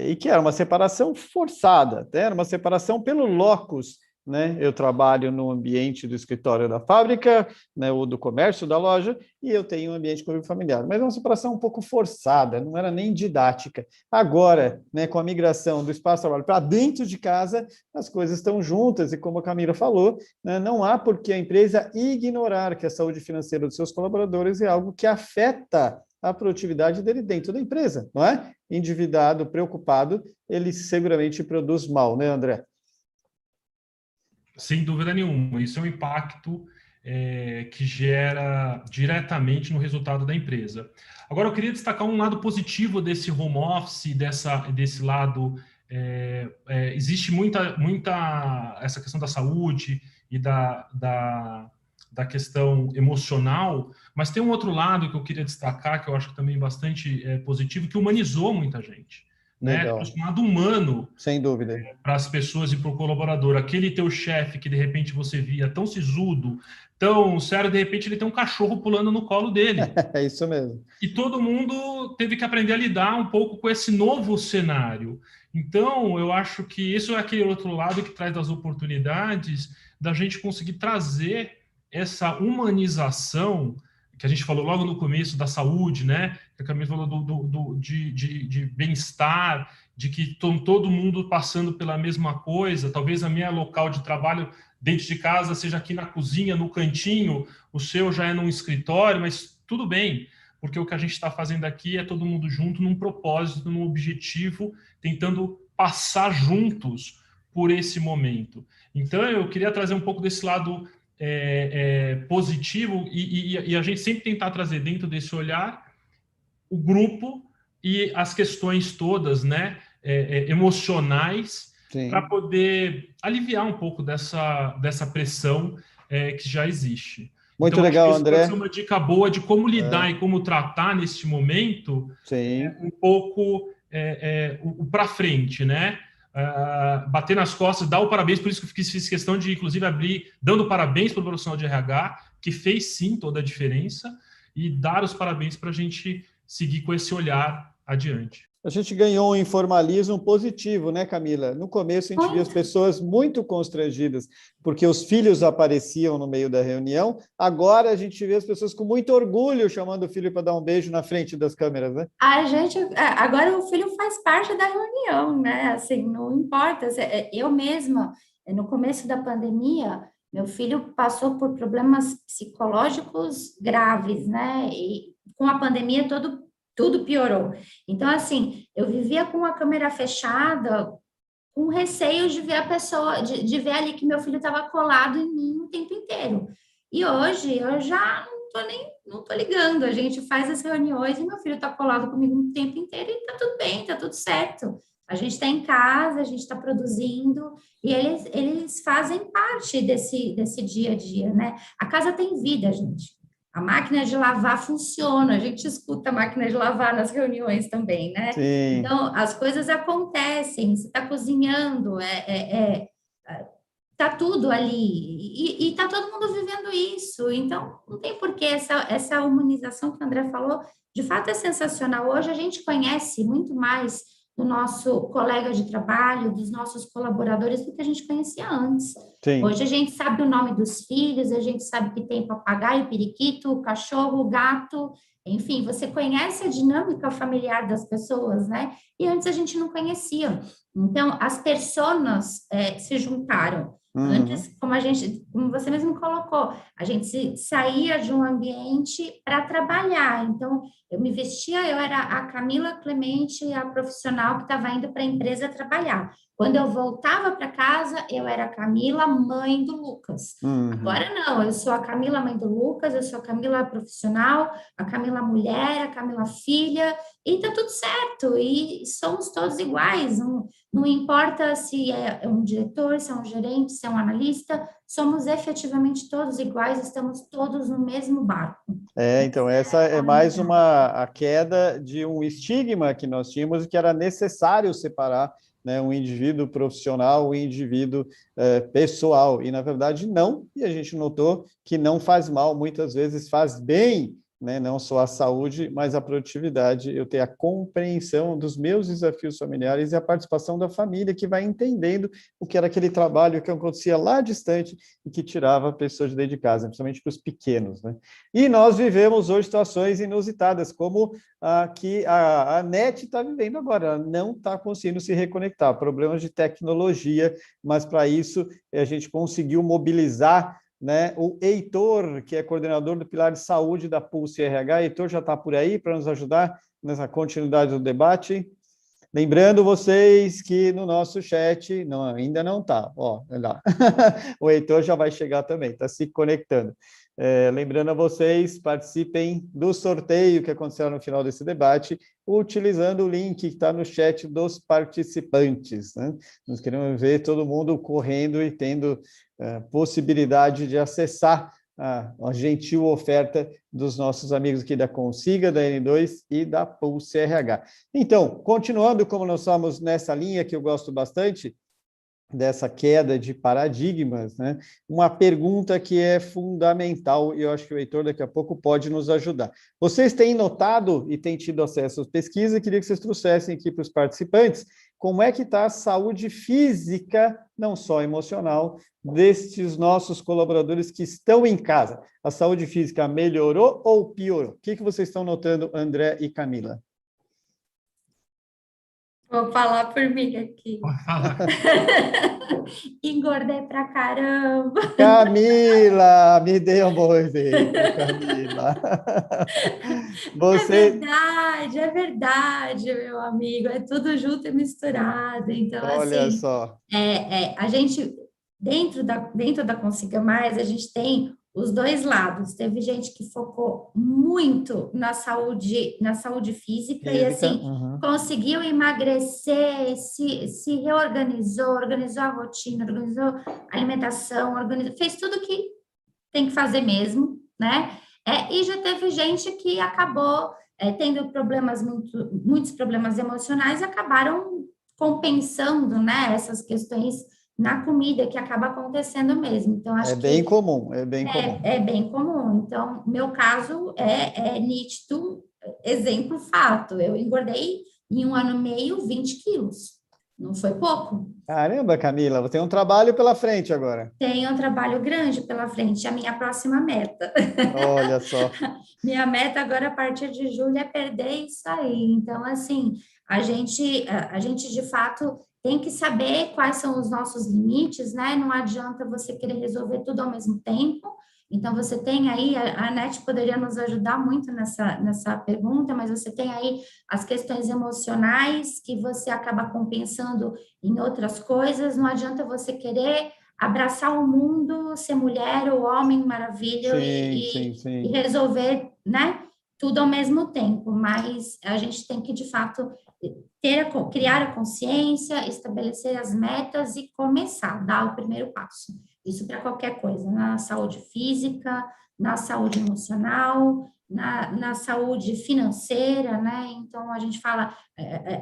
S1: E que era uma separação forçada, até era uma separação pelo locus, né? Eu trabalho no ambiente do escritório da fábrica, né, ou do comércio da loja, e eu tenho um ambiente familiar. Mas é uma separação um pouco forçada, não era nem didática. Agora, né, com a migração do espaço de trabalho para dentro de casa, as coisas estão juntas, e como a Camila falou, né, não há por que a empresa ignorar que a saúde financeira dos seus colaboradores é algo que afeta a produtividade dele dentro da empresa, não é? Endividado, preocupado, ele seguramente produz mal, né, André?
S4: Sem dúvida nenhuma. Isso é um impacto que gera diretamente no resultado da empresa. Agora, eu queria destacar um lado positivo desse home office, desse lado. Existe muita essa questão da saúde e da questão emocional, mas tem um outro lado que eu queria destacar, que eu acho também bastante positivo, que humanizou muita gente. Né? Trouxe um lado humano,
S1: sem dúvida,
S4: para as pessoas e para o colaborador. Aquele teu chefe que de repente você via tão sisudo, tão sério, de repente ele tem um cachorro pulando no colo dele.
S1: É isso mesmo.
S4: E todo mundo teve que aprender a lidar um pouco com esse novo cenário. Então, eu acho que isso é aquele outro lado que traz das oportunidades da gente conseguir trazer essa humanização que a gente falou logo no começo da saúde, né? Que a Camila falou de bem-estar, de que todo mundo passando pela mesma coisa. Talvez a minha local de trabalho dentro de casa seja aqui na cozinha, no cantinho, o seu já é num escritório, mas tudo bem, porque o que a gente está fazendo aqui é todo mundo junto num propósito, num objetivo, tentando passar juntos por esse momento. Então, eu queria trazer um pouco desse lado positivo e a gente sempre tentar trazer dentro desse olhar o grupo e as questões todas, né, emocionais, para poder aliviar um pouco dessa pressão que já existe.
S1: Muito
S4: então,
S1: legal,
S4: acho que isso
S1: André.
S4: pode ser uma dica boa de como lidar e como tratar neste momento um pouco para frente, né? Bater nas costas, dar o parabéns, por isso que eu fiz questão de, inclusive, abrir dando parabéns para o profissional de RH, que fez sim toda a diferença, e dar os parabéns para a gente seguir com esse olhar adiante.
S1: A gente ganhou um informalismo positivo, né, Camila? No começo, a gente via as pessoas muito constrangidas, porque os filhos apareciam no meio da reunião. Agora, a gente vê as pessoas com muito orgulho chamando o filho para dar um beijo na frente das câmeras, né?
S3: Agora o filho faz parte da reunião, né? Assim, não importa. Eu mesma, no começo da pandemia, meu filho passou por problemas psicológicos graves, né? E com a pandemia, tudo piorou. Então, assim, eu vivia com a câmera fechada, com receio de ver a pessoa, de ver ali que meu filho estava colado em mim o tempo inteiro. E hoje eu já não tô ligando, a gente faz as reuniões e meu filho está colado comigo o tempo inteiro e tá tudo bem, tá tudo certo. A gente está em casa, a gente está produzindo e eles fazem parte desse dia a dia, né? A casa tem vida, gente. A máquina de lavar funciona, a gente escuta a máquina de lavar nas reuniões também, né?
S1: Sim.
S3: Então, as coisas acontecem, você está cozinhando, tá tudo ali, e tá todo mundo vivendo isso, então não tem porquê, essa humanização que o André falou, de fato é sensacional. Hoje a gente conhece muito mais do nosso colega de trabalho, dos nossos colaboradores, do que a gente conhecia antes.
S1: Sim.
S3: Hoje a gente sabe o nome dos filhos, a gente sabe que tem papagaio, periquito, cachorro, gato, enfim, você conhece a dinâmica familiar das pessoas, né? E antes a gente não conhecia. Então, as personas se juntaram. Antes, como você mesmo colocou, a gente saía de um ambiente para trabalhar. Então, eu me vestia, eu era a Camila Clemente, a profissional que estava indo para a empresa trabalhar. Quando eu voltava para casa, eu era a Camila, mãe do Lucas. Agora não, eu sou a Camila, mãe do Lucas, eu sou a Camila profissional, a Camila mulher, a Camila filha, e tá tudo certo, e somos todos iguais, não importa se é um diretor, se é um gerente, se é um analista, somos efetivamente todos iguais, estamos todos no mesmo barco.
S1: Então, essa é mais a queda de um estigma que nós tínhamos e que era necessário separar, né, um indivíduo profissional, um indivíduo pessoal, e na verdade não, e a gente notou que não faz mal, muitas vezes faz bem, né, não só a saúde, mas a produtividade, eu ter a compreensão dos meus desafios familiares e a participação da família, que vai entendendo o que era aquele trabalho que acontecia lá distante e que tirava a pessoa de dentro de casa, principalmente para os pequenos, né? E nós vivemos hoje situações inusitadas, como a que a NET está vivendo agora, ela não está conseguindo se reconectar, problemas de tecnologia, mas para isso a gente conseguiu mobilizar, né, o Heitor, que é coordenador do Pilar de Saúde da Pulse RH. Heitor já está por aí para nos ajudar nessa continuidade do debate. Lembrando vocês que no nosso chat, não, ainda não está, ó, lá. O Heitor já vai chegar também, está se conectando. Lembrando a vocês, participem do sorteio que aconteceu no final desse debate, utilizando o link que está no chat dos participantes, né? Nós queremos ver todo mundo correndo e tendo possibilidade de acessar a gentil oferta dos nossos amigos aqui da Consiga, da N2 e da Pulse RH. Então, continuando como nós estamos nessa linha que eu gosto bastante, dessa queda de paradigmas, né? Uma pergunta que é fundamental, e eu acho que o Heitor daqui a pouco pode nos ajudar. Vocês têm notado e têm tido acesso às pesquisas, eu queria que vocês trouxessem aqui para os participantes como é que está a saúde física, não só emocional, destes nossos colaboradores que estão em casa. A saúde física melhorou ou piorou? O que vocês estão notando, André e Camila?
S3: Vou falar por mim aqui. Engordei pra caramba.
S1: Camila, me dê um bom exemplo, Camila. Você...
S3: É verdade, meu amigo. É tudo junto e misturado. Então,
S1: olha
S3: assim,
S1: só.
S3: A gente, dentro da Consiga Mais, a gente tem os dois lados. Teve gente que focou muito na saúde física e, assim, conseguiu emagrecer, se reorganizou, organizou a rotina, organizou a alimentação, fez tudo que tem que fazer mesmo, né? E já teve gente que acabou tendo muitos problemas emocionais e acabaram compensando, né, essas questões na comida, que acaba acontecendo mesmo. Então, acho que
S1: bem comum, é bem comum.
S3: É bem comum. Então, meu caso é nítido, exemplo, fato. Eu engordei em 1 ano e meio 20 quilos. Não foi pouco.
S1: Caramba, Camila, você tem um trabalho pela frente agora.
S3: Tenho um trabalho grande pela frente, a minha próxima meta.
S1: Olha só.
S3: Minha meta agora, a partir de julho, é perder isso aí. Então, assim, a gente de fato tem que saber quais são os nossos limites, né? Não adianta você querer resolver tudo ao mesmo tempo. Então, você tem aí, a NET poderia nos ajudar muito nessa pergunta, mas você tem aí as questões emocionais que você acaba compensando em outras coisas. Não adianta você querer abraçar o mundo, ser mulher ou homem, maravilha,
S1: sim.
S3: E resolver, né, tudo ao mesmo tempo. Mas a gente tem que, de fato, criar a consciência, estabelecer as metas e começar, dar o primeiro passo. Isso para qualquer coisa, na saúde física, na saúde emocional, na saúde financeira, né? Então, a gente fala,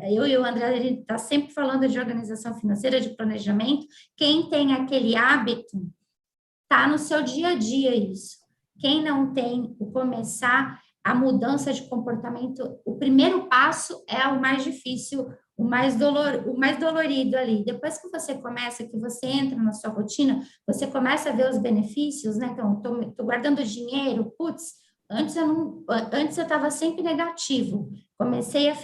S3: eu e o André, a gente está sempre falando de organização financeira, de planejamento. Quem tem aquele hábito, está no seu dia a dia isso. Quem não tem, o começar a mudança de comportamento, o primeiro passo é o mais difícil, o mais dolorido ali. Depois que você começa, que você entra na sua rotina, você começa a ver os benefícios, né? Então, tô guardando dinheiro, putz, antes eu estava sempre negativo, comecei a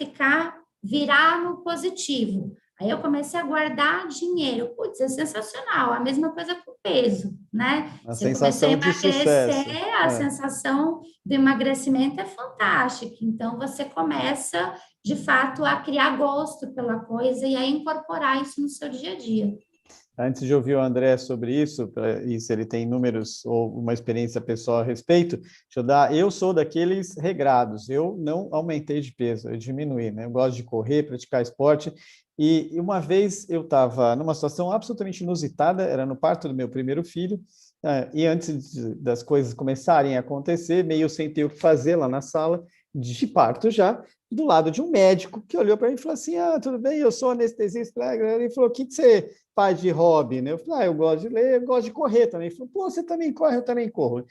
S3: virar no positivo. Aí eu comecei a guardar dinheiro. Putz, é sensacional. A mesma coisa com peso, né?
S1: A
S3: Se eu comecei a
S1: sensação de sucesso.
S3: emagrecer, a sensação do emagrecimento é fantástica. Então, você começa, de fato, a criar gosto pela coisa e a incorporar isso no seu dia a dia.
S1: Antes de ouvir o André sobre isso, e se ele tem números ou uma experiência pessoal a respeito, eu sou daqueles regrados, eu não aumentei de peso, eu diminuí, né? Eu gosto de correr, praticar esporte, e uma vez eu estava numa situação absolutamente inusitada, era no parto do meu primeiro filho, e antes das coisas começarem a acontecer, meio sem ter o que fazer lá na sala de parto já, do lado de um médico que olhou para mim e falou assim, tudo bem, eu sou anestesista. Ele falou, o que você faz de hobby? Eu falei, eu gosto de ler, eu gosto de correr também. Ele falou, pô, você também corre? Eu também corro.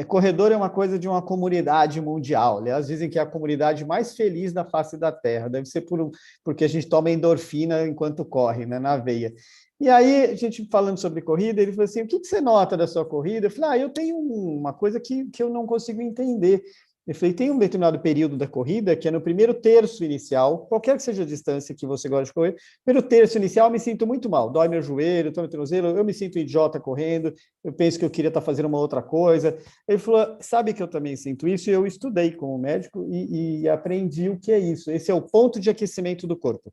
S1: Corredor é uma coisa de uma comunidade mundial. Aliás, dizem que é a comunidade mais feliz da face da Terra. Deve ser porque a gente toma endorfina enquanto corre, né, na veia. E aí, a gente falando sobre corrida, ele falou assim, o que você nota da sua corrida? Eu falei, eu tenho uma coisa que eu não consigo entender. Eu falei, tem um determinado período da corrida, que é no primeiro terço inicial, qualquer que seja a distância que você gosta de correr, primeiro terço inicial eu me sinto muito mal, dói meu joelho, dói meu tornozelo, eu me sinto idiota correndo, eu penso que eu queria estar fazendo uma outra coisa. Ele falou, sabe que eu também sinto isso? E eu estudei como médico e aprendi o que é isso. Esse é o ponto de aquecimento do corpo.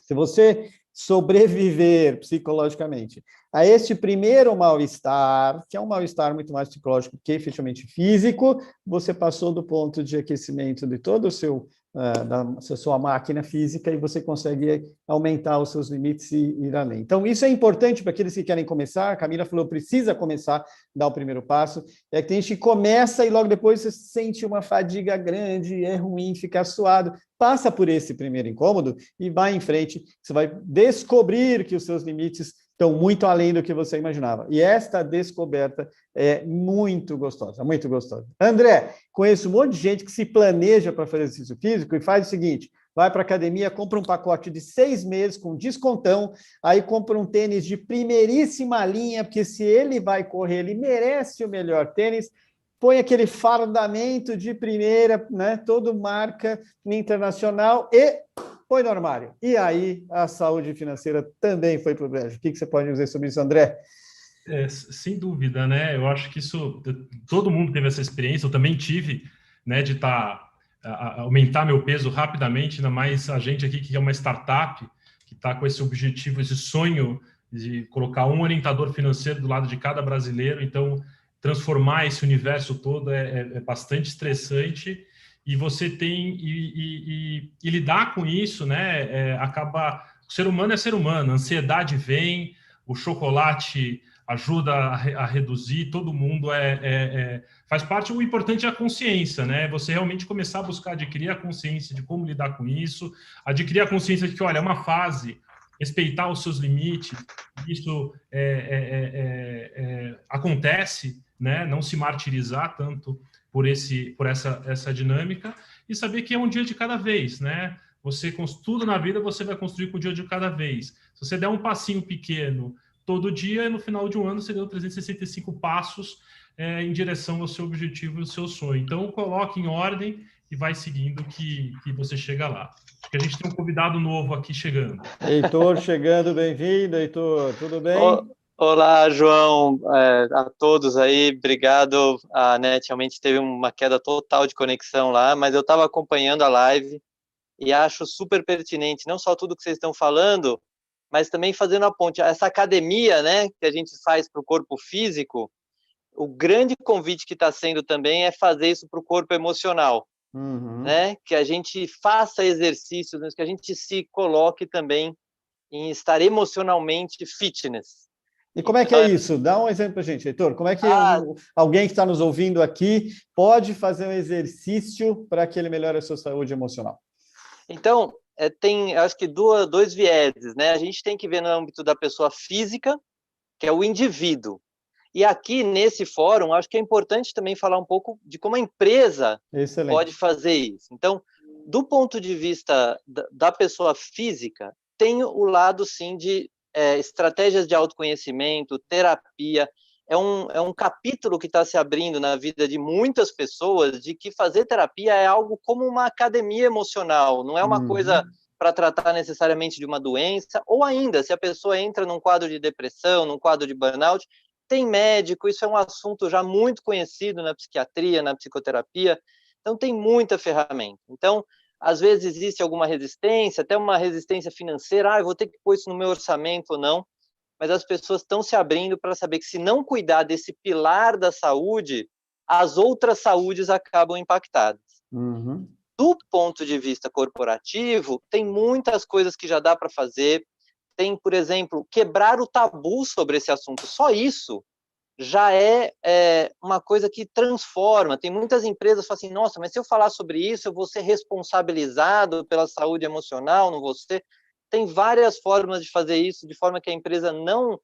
S1: Se você sobreviver psicologicamente a este primeiro mal-estar, que é um mal-estar muito mais psicológico que efetivamente físico, você passou do ponto de aquecimento de todo o da sua máquina física e você consegue aumentar os seus limites e ir além. Então, isso é importante para aqueles que querem começar. A Camila falou, precisa começar, dar o primeiro passo. É que tem gente que começa e logo depois você sente uma fadiga grande, é ruim, fica suado. Passa por esse primeiro incômodo e vai em frente. Você vai descobrir que os seus limites estão muito além do que você imaginava. E esta descoberta é muito gostosa, muito gostosa. André, conheço um monte de gente que se planeja para fazer exercício físico e faz o seguinte, vai para a academia, compra um pacote de 6 meses com descontão, aí compra um tênis de primeiríssima linha, porque se ele vai correr, ele merece o melhor tênis, põe aquele fardamento de primeira, né, todo marca internacional e põe no armário. E aí a saúde financeira também foi para o brejo. O que você pode dizer sobre isso, André?
S4: Sem dúvida, né? Eu acho que isso, todo mundo teve essa experiência, eu também tive, né, de aumentar meu peso rapidamente, ainda mais a gente aqui que é uma startup, que está com esse objetivo, esse sonho de colocar um orientador financeiro do lado de cada brasileiro, então transformar esse universo todo é bastante estressante, e você tem, e lidar com isso, né, o ser humano é ser humano, a ansiedade vem, o chocolate ajuda a reduzir, todo mundo faz parte. O importante é a consciência, né? Você realmente começar a buscar adquirir a consciência de como lidar com isso, adquirir a consciência de que, olha, é uma fase, respeitar os seus limites, isso acontece, né? Não se martirizar tanto por essa dinâmica e saber que é um dia de cada vez, né? Tudo na vida você vai construir com um dia de cada vez. Se você der um passinho pequeno todo dia, no final de um ano você deu 365 passos em direção ao seu objetivo e ao seu sonho. Então, coloque em ordem e vai seguindo que você chega lá. Acho que a gente tem um convidado novo aqui chegando.
S1: Heitor chegando, bem-vindo, Heitor, tudo bem?
S5: Olá, João, a todos aí, obrigado. A NET realmente teve uma queda total de conexão lá, mas eu estava acompanhando a live e acho super pertinente, não só tudo que vocês estão falando, mas também fazendo a ponte. Essa academia, né, que a gente faz para o corpo físico, o grande convite que está sendo também é fazer isso para o corpo emocional, né? Que a gente faça exercícios, que a gente se coloque também em estar emocionalmente fitness.
S1: E como é que é isso? Dá um exemplo para a gente, Heitor. Como é que alguém que está nos ouvindo aqui pode fazer um exercício para que ele melhore a sua saúde emocional?
S5: Então, tem, acho que, dois vieses, né? A gente tem que ver no âmbito da pessoa física, que é o indivíduo. E aqui, nesse fórum, acho que é importante também falar um pouco de como a empresa pode fazer isso. Então, do ponto de vista da pessoa física, tem o lado, sim, de estratégias de autoconhecimento, terapia. É um capítulo que está se abrindo na vida de muitas pessoas, de que fazer terapia é algo como uma academia emocional, não é uma coisa para tratar necessariamente de uma doença, ou ainda, se a pessoa entra num quadro de depressão, num quadro de burnout, tem médico, isso é um assunto já muito conhecido na psiquiatria, na psicoterapia, então tem muita ferramenta. Então, às vezes existe alguma resistência, até uma resistência financeira, eu vou ter que pôr isso no meu orçamento ou não, mas as pessoas estão se abrindo para saber que se não cuidar desse pilar da saúde, as outras saúdes acabam impactadas. Do ponto de vista corporativo, tem muitas coisas que já dá para fazer. Tem, por exemplo, quebrar o tabu sobre esse assunto. Só isso já é uma coisa que transforma. Tem muitas empresas que falam assim, nossa, mas se eu falar sobre isso, eu vou ser responsabilizado pela saúde emocional, não vou ser... Tem várias formas de fazer isso, de forma que a empresa não...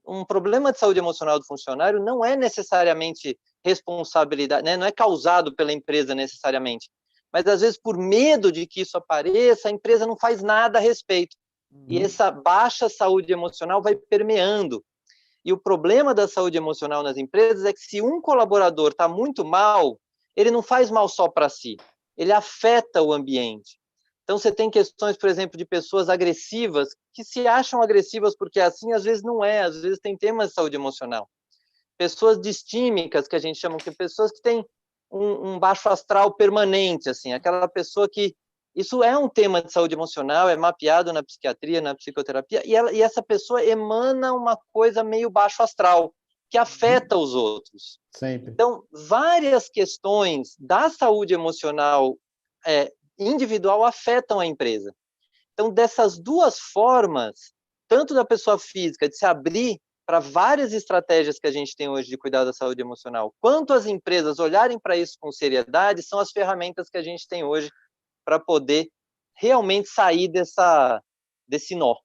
S5: Um problema de saúde emocional do funcionário não é necessariamente responsabilidade, né? Não é causado pela empresa necessariamente, mas às vezes por medo de que isso apareça, a empresa não faz nada a respeito. E essa baixa saúde emocional vai permeando. E o problema da saúde emocional nas empresas é que se um colaborador está muito mal, ele não faz mal só para si, ele afeta o ambiente. Então, você tem questões, por exemplo, de pessoas agressivas, que se acham agressivas porque assim, às vezes não é, às vezes tem temas de saúde emocional. Pessoas distímicas, que a gente chama, que pessoas que têm um baixo astral permanente, assim, aquela pessoa que... Isso é um tema de saúde emocional, é mapeado na psiquiatria, na psicoterapia, e essa pessoa emana uma coisa meio baixo astral, que afeta os outros.
S1: Sempre.
S5: Então, várias questões da saúde emocional individual afetam a empresa. Então, dessas duas formas, tanto da pessoa física de se abrir para várias estratégias que a gente tem hoje de cuidar da saúde emocional, quanto as empresas olharem para isso com seriedade, são as ferramentas que a gente tem hoje para poder realmente sair desse nó.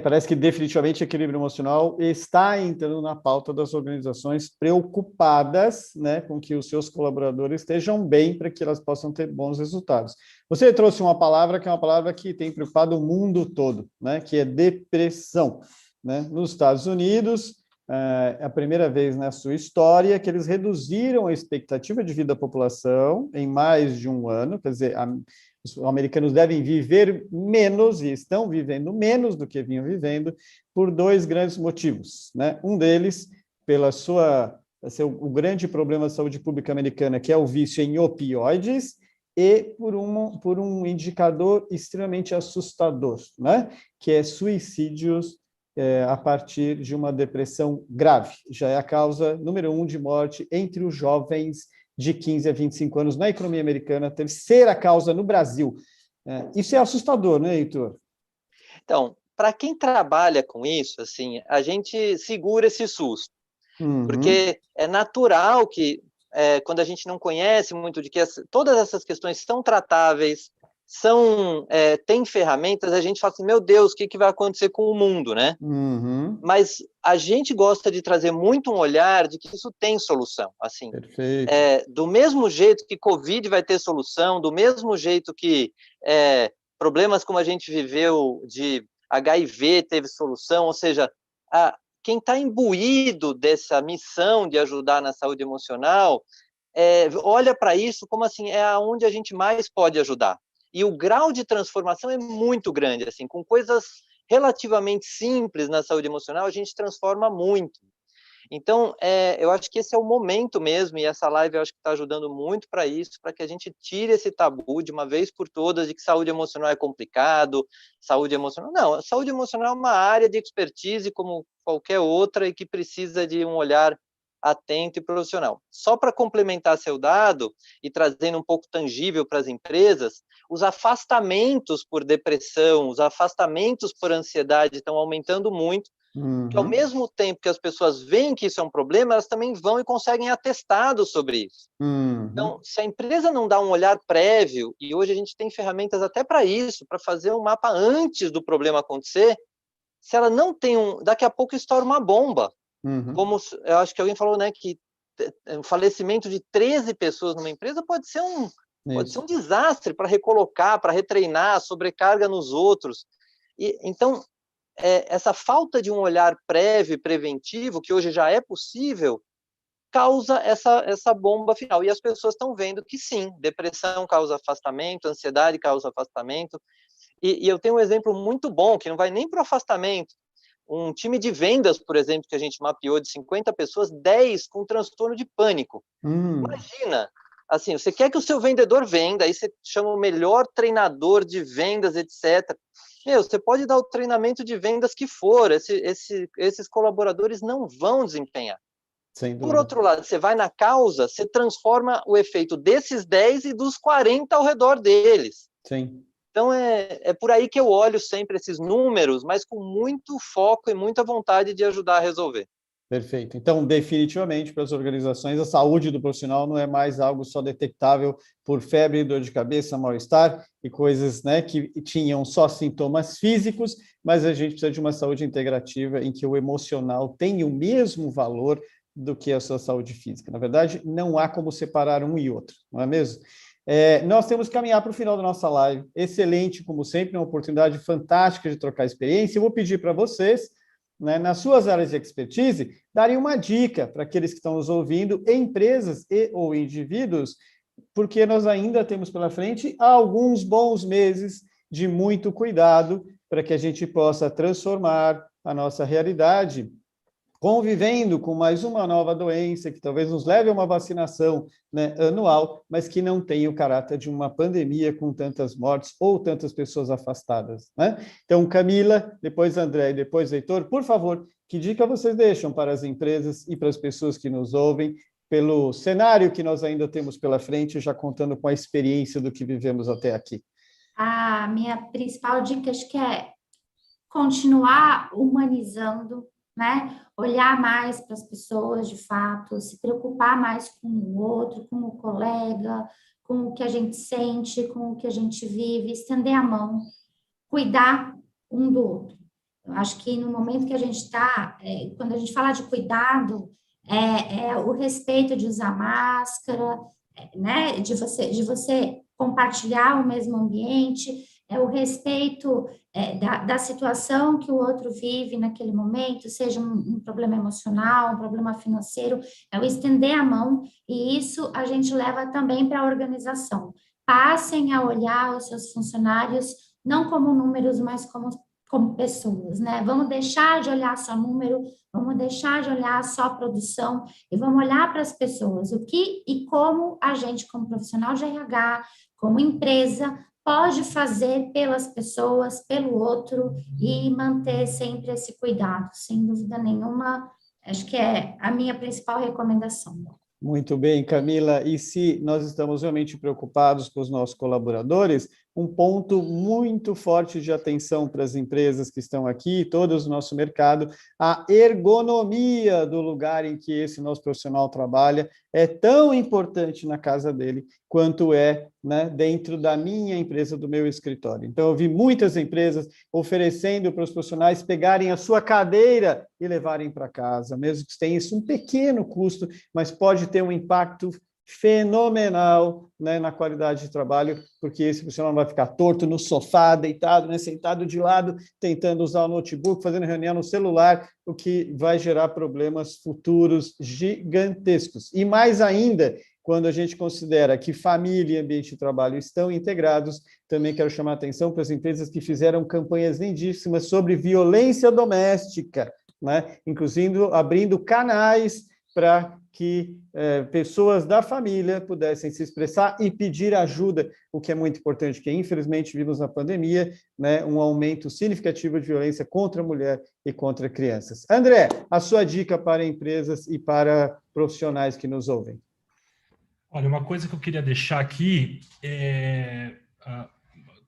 S1: Parece que definitivamente equilíbrio emocional está entrando na pauta das organizações preocupadas, né, com que os seus colaboradores estejam bem para que elas possam ter bons resultados. Você trouxe uma palavra que é uma palavra que tem preocupado o mundo todo, né, que é depressão. Né? Nos Estados Unidos, é a primeira vez na sua história que eles reduziram a expectativa de vida da população em mais de um ano, quer dizer, os americanos devem viver menos e estão vivendo menos do que vinham vivendo por dois grandes motivos. Né? Um deles, pela o grande problema da saúde pública americana, que é o vício em opioides, e por um indicador extremamente assustador, né? Que é suicídios a partir de uma depressão grave. Já é a causa número 1 de morte entre os jovens de 15 a 25 anos na economia americana, terceira causa no Brasil. Isso é assustador, né, Heitor?
S5: Então, para quem trabalha com isso, assim, a gente segura esse susto, porque é natural que, quando a gente não conhece muito de que todas essas questões são tratáveis, tem ferramentas, a gente fala assim, meu Deus, o que vai acontecer com o mundo, né? Mas a gente gosta de trazer muito um olhar de que isso tem solução, assim.
S1: Perfeito.
S5: Do mesmo jeito que Covid vai ter solução, do mesmo jeito que problemas como a gente viveu de HIV teve solução, ou seja, quem está imbuído dessa missão de ajudar na saúde emocional, olha para isso como assim, é onde a gente mais pode ajudar. E o grau de transformação é muito grande, assim, com coisas relativamente simples na saúde emocional, a gente transforma muito. Então, eu acho que esse é o momento mesmo, e essa live eu acho que está ajudando muito para isso, para que a gente tire esse tabu de uma vez por todas de que saúde emocional é complicado, saúde emocional... Não, a saúde emocional é uma área de expertise como qualquer outra e que precisa de um olhar atento e profissional. Só para complementar seu dado e trazendo um pouco tangível para as empresas, os afastamentos por depressão, os afastamentos por ansiedade estão aumentando muito, Que ao mesmo tempo que as pessoas veem que isso é um problema, elas também vão e conseguem atestados sobre isso. Então, se a empresa não dá um olhar prévio, e hoje a gente tem ferramentas até para isso, para fazer um mapa antes do problema acontecer, se ela não tem daqui a pouco estoura uma bomba. Como eu acho que alguém falou, né, que o falecimento de 13 pessoas numa empresa pode ser um desastre para recolocar, para retreinar, sobrecarga nos outros. Então, essa falta de um olhar prévio e preventivo, que hoje já é possível, causa essa bomba final. E as pessoas estão vendo que sim, depressão causa afastamento, ansiedade causa afastamento. E eu tenho um exemplo muito bom, que não vai nem para o afastamento. Um time de vendas, por exemplo, que a gente mapeou de 50 pessoas, 10 com transtorno de pânico. Imagina, assim, você quer que o seu vendedor venda, aí você chama o melhor treinador de vendas, etc. Você pode dar o treinamento de vendas que for, esses colaboradores não vão desempenhar. Por outro lado, você vai na causa, você transforma o efeito desses 10 e dos 40 ao redor deles.
S1: Sim.
S5: Então, é por aí que eu olho sempre esses números, mas com muito foco e muita vontade de ajudar a resolver.
S1: Perfeito. Então, definitivamente, para as organizações, a saúde do profissional não é mais algo só detectável por febre, dor de cabeça, mal-estar e coisas, né, que tinham só sintomas físicos, mas a gente precisa de uma saúde integrativa em que o emocional tem o mesmo valor do que a sua saúde física. Na verdade, não há como separar um e outro, não é mesmo? Nós temos que caminhar para o final da nossa live. Excelente, como sempre, uma oportunidade fantástica de trocar experiência. Eu vou pedir para vocês, né, nas suas áreas de expertise, darem uma dica para aqueles que estão nos ouvindo, empresas e ou indivíduos, porque nós ainda temos pela frente alguns bons meses de muito cuidado para que a gente possa transformar a nossa realidade, convivendo com mais uma nova doença que talvez nos leve a uma vacinação, né, anual, mas que não tem o caráter de uma pandemia com tantas mortes ou tantas pessoas afastadas, né? Então, Camila, depois André e depois Heitor, por favor, que dica vocês deixam para as empresas e para as pessoas que nos ouvem, pelo cenário que nós ainda temos pela frente, já contando com a experiência do que vivemos até aqui?
S3: A minha principal dica, acho que é continuar humanizando, né? Olhar mais para as pessoas de fato, se preocupar mais com o outro, com o colega, com o que a gente sente, com o que a gente vive, estender a mão, cuidar um do outro. Eu acho que no momento que a gente está, quando a gente fala de cuidado, é o respeito de usar máscara, né? De você compartilhar o mesmo ambiente, é o respeito da situação que o outro vive naquele momento, seja um problema emocional, um problema financeiro, é o estender a mão, e isso a gente leva também para a organização. Passem a olhar os seus funcionários não como números, mas como pessoas, né? Vamos deixar de olhar só número, vamos deixar de olhar só produção e vamos olhar para as pessoas, o que e como a gente, como profissional de RH, como empresa, pode fazer pelas pessoas, pelo outro e manter sempre esse cuidado, sem dúvida nenhuma, acho que é a minha principal recomendação.
S1: Muito bem, Camila. E se nós estamos realmente preocupados com os nossos colaboradores, um ponto muito forte de atenção para as empresas que estão aqui, todos no nosso mercado, a ergonomia do lugar em que esse nosso profissional trabalha é tão importante na casa dele quanto é, né, dentro da minha empresa, do meu escritório. Então, eu vi muitas empresas oferecendo para os profissionais pegarem a sua cadeira e levarem para casa, mesmo que tenha isso um pequeno custo, mas pode ter um impacto fenomenal, né, na qualidade de trabalho, porque esse profissional não vai ficar torto no sofá, deitado, né, sentado de lado, tentando usar o notebook, fazendo reunião no celular, o que vai gerar problemas futuros gigantescos. E mais ainda, quando a gente considera que família e ambiente de trabalho estão integrados, também quero chamar a atenção para as empresas que fizeram campanhas lindíssimas sobre violência doméstica, né, inclusive abrindo canais para que pessoas da família pudessem se expressar e pedir ajuda, o que é muito importante, porque infelizmente vimos na pandemia, né, um aumento significativo de violência contra a mulher e contra crianças. André, a sua dica para empresas e para profissionais que nos ouvem.
S4: Olha, uma coisa que eu queria deixar aqui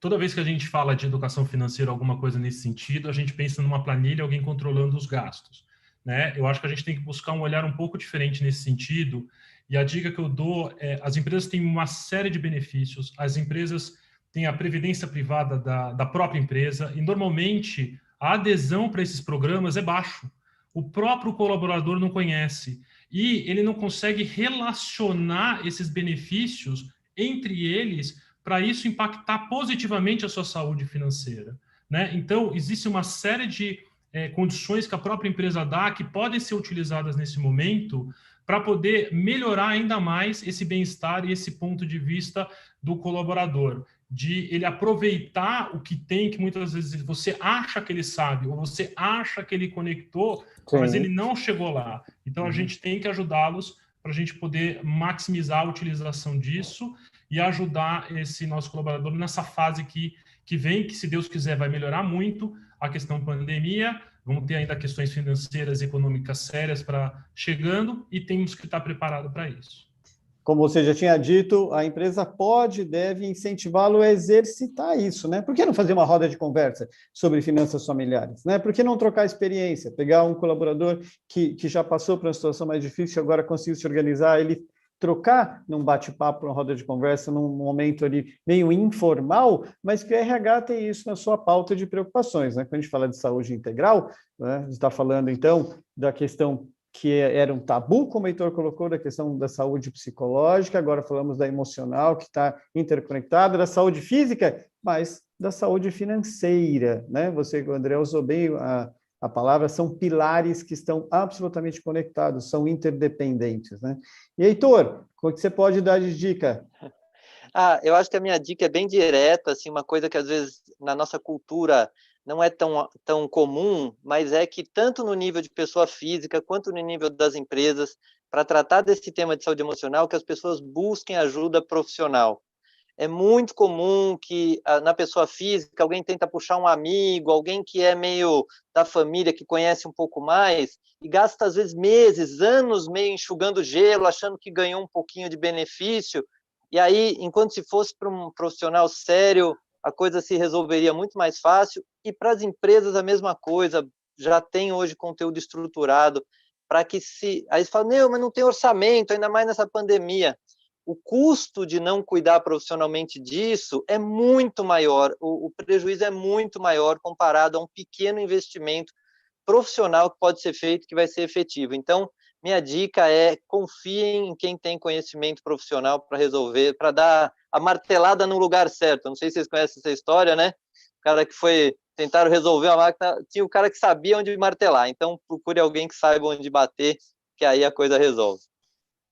S4: toda vez que a gente fala de educação financeira, alguma coisa nesse sentido, a gente pensa numa planilha, alguém controlando os gastos, né? Eu acho que a gente tem que buscar um olhar um pouco diferente nesse sentido, e a dica que eu dou é, as empresas têm uma série de benefícios, as empresas têm a previdência privada da própria empresa, e normalmente a adesão para esses programas é baixo. O próprio colaborador não conhece, e ele não consegue relacionar esses benefícios entre eles para isso impactar positivamente a sua saúde financeira, né? Então, existe uma série de condições que a própria empresa dá que podem ser utilizadas nesse momento para poder melhorar ainda mais esse bem-estar e esse ponto de vista do colaborador, de ele aproveitar o que tem, que muitas vezes você acha que ele sabe, ou você acha que ele conectou, sim, mas ele não chegou lá. Então, a gente tem que ajudá-los para a gente poder maximizar a utilização disso e ajudar esse nosso colaborador nessa fase que vem, que, se Deus quiser, vai melhorar muito a questão pandemia. Vamos ter ainda questões financeiras e econômicas sérias chegando, e temos que estar preparados para isso.
S1: Como você já tinha dito, a empresa pode e deve incentivá-lo a exercitar isso, né? Por que não fazer uma roda de conversa sobre finanças familiares, né? Por que não trocar experiência? Pegar um colaborador que já passou por uma situação mais difícil, agora conseguiu se organizar, ele trocar num bate-papo, numa roda de conversa, num momento ali meio informal, mas que o RH tem isso na sua pauta de preocupações, né? Quando a gente fala de saúde integral, né? A gente está falando, então, da questão que era um tabu, como o Heitor colocou, da questão da saúde psicológica, agora falamos da emocional, que está interconectada, da saúde física, mas da saúde financeira, né? Você, o André, usou bem a palavra, são pilares que estão absolutamente conectados, são interdependentes, né? E, Heitor, o que você pode dar de dica?
S5: Eu acho que a minha dica é bem direta, assim, uma coisa que às vezes na nossa cultura não é tão comum, mas é que tanto no nível de pessoa física quanto no nível das empresas, para tratar desse tema de saúde emocional, que as pessoas busquem ajuda profissional. É muito comum que na pessoa física alguém tenta puxar um amigo, alguém que é meio da família, que conhece um pouco mais, e gasta às vezes meses, anos meio enxugando gelo, achando que ganhou um pouquinho de benefício, e aí, enquanto se fosse para um profissional sério, a coisa se resolveria muito mais fácil. E para as empresas a mesma coisa, já tem hoje conteúdo estruturado para que aí você fala, mas não tem orçamento, ainda mais nessa pandemia. O custo de não cuidar profissionalmente disso é muito maior, o prejuízo é muito maior comparado a um pequeno investimento profissional que pode ser feito, que vai ser efetivo. Então, minha dica é: confiem em quem tem conhecimento profissional para resolver, para dar a martelada no lugar certo. Não sei se vocês conhecem essa história, né? O cara que tentaram resolver a máquina, tinha o cara que sabia onde martelar. Então, procure alguém que saiba onde bater, que aí a coisa resolve.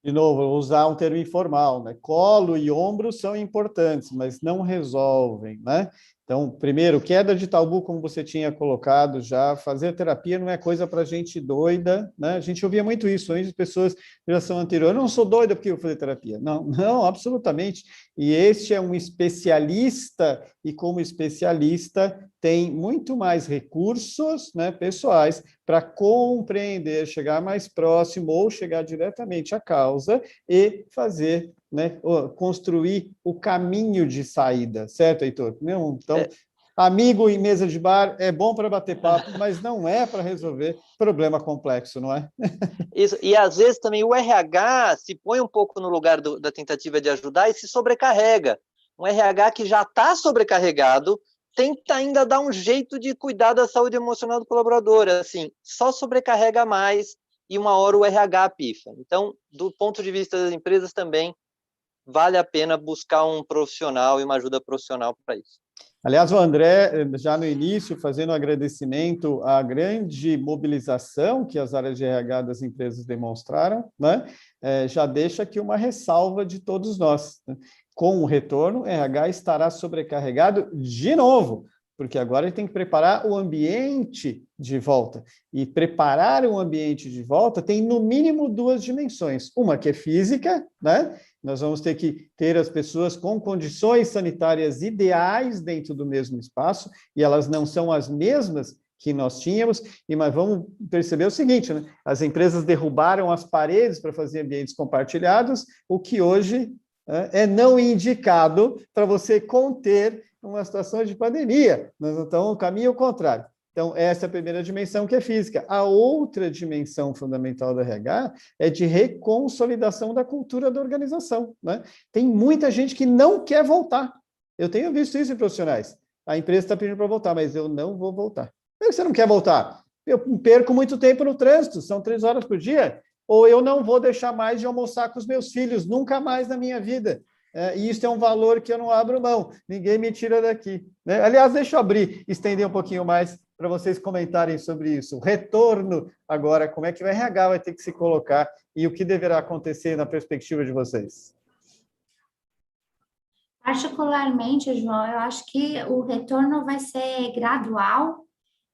S1: De novo, vou usar um termo informal, né? Colo e ombro são importantes, mas não resolvem, né? Então, primeiro, queda de tabu, como você tinha colocado já, fazer terapia não é coisa para gente doida, né? A gente ouvia muito isso, antes de pessoas da geração anterior, eu não sou doida porque eu vou fazer terapia. Não, absolutamente. E este é um especialista, e como especialista tem muito mais recursos, né, pessoais para compreender, chegar mais próximo ou chegar diretamente à causa e fazer, né, construir o caminho de saída, certo, Heitor? Então, amigo em mesa de bar é bom para bater papo, mas não é para resolver problema complexo, não é?
S5: Isso, e às vezes também o RH se põe um pouco no lugar da tentativa de ajudar e se sobrecarrega. Um RH que já está sobrecarregado tenta ainda dar um jeito de cuidar da saúde emocional do colaborador, assim, só sobrecarrega mais e uma hora o RH pifa. Então, do ponto de vista das empresas também, vale a pena buscar um profissional e uma ajuda profissional para isso.
S1: Aliás, o André, já no início, fazendo um agradecimento à grande mobilização que as áreas de RH das empresas demonstraram, né? Já deixa aqui uma ressalva de todos nós, né? Com o retorno, o RH estará sobrecarregado de novo, porque agora ele tem que preparar o ambiente de volta. E preparar um ambiente de volta tem, no mínimo, duas dimensões. Uma que é física, né? Nós vamos ter que ter as pessoas com condições sanitárias ideais dentro do mesmo espaço, e elas não são as mesmas que nós tínhamos, mas vamos perceber o seguinte, né? As empresas derrubaram as paredes para fazer ambientes compartilhados, o que hoje é não indicado para você conter numa situação de pandemia. Nós estamos no caminho contrário. Então, essa é a primeira dimensão, que é física. A outra dimensão fundamental do RH é de reconsolidação da cultura da organização, né? Tem muita gente que não quer voltar. Eu tenho visto isso em profissionais. A empresa está pedindo para voltar, mas eu não vou voltar. Por que você não quer voltar? Eu perco muito tempo no trânsito, são 3 horas por dia. Ou eu não vou deixar mais de almoçar com os meus filhos, nunca mais na minha vida. E isso é um valor que eu não abro mão. Ninguém me tira daqui, né? Aliás, deixa eu abrir, estender um pouquinho mais para vocês comentarem sobre isso. O retorno agora, como é que o RH vai ter que se colocar e o que deverá acontecer na perspectiva de vocês?
S3: Particularmente, João, eu acho que o retorno vai ser gradual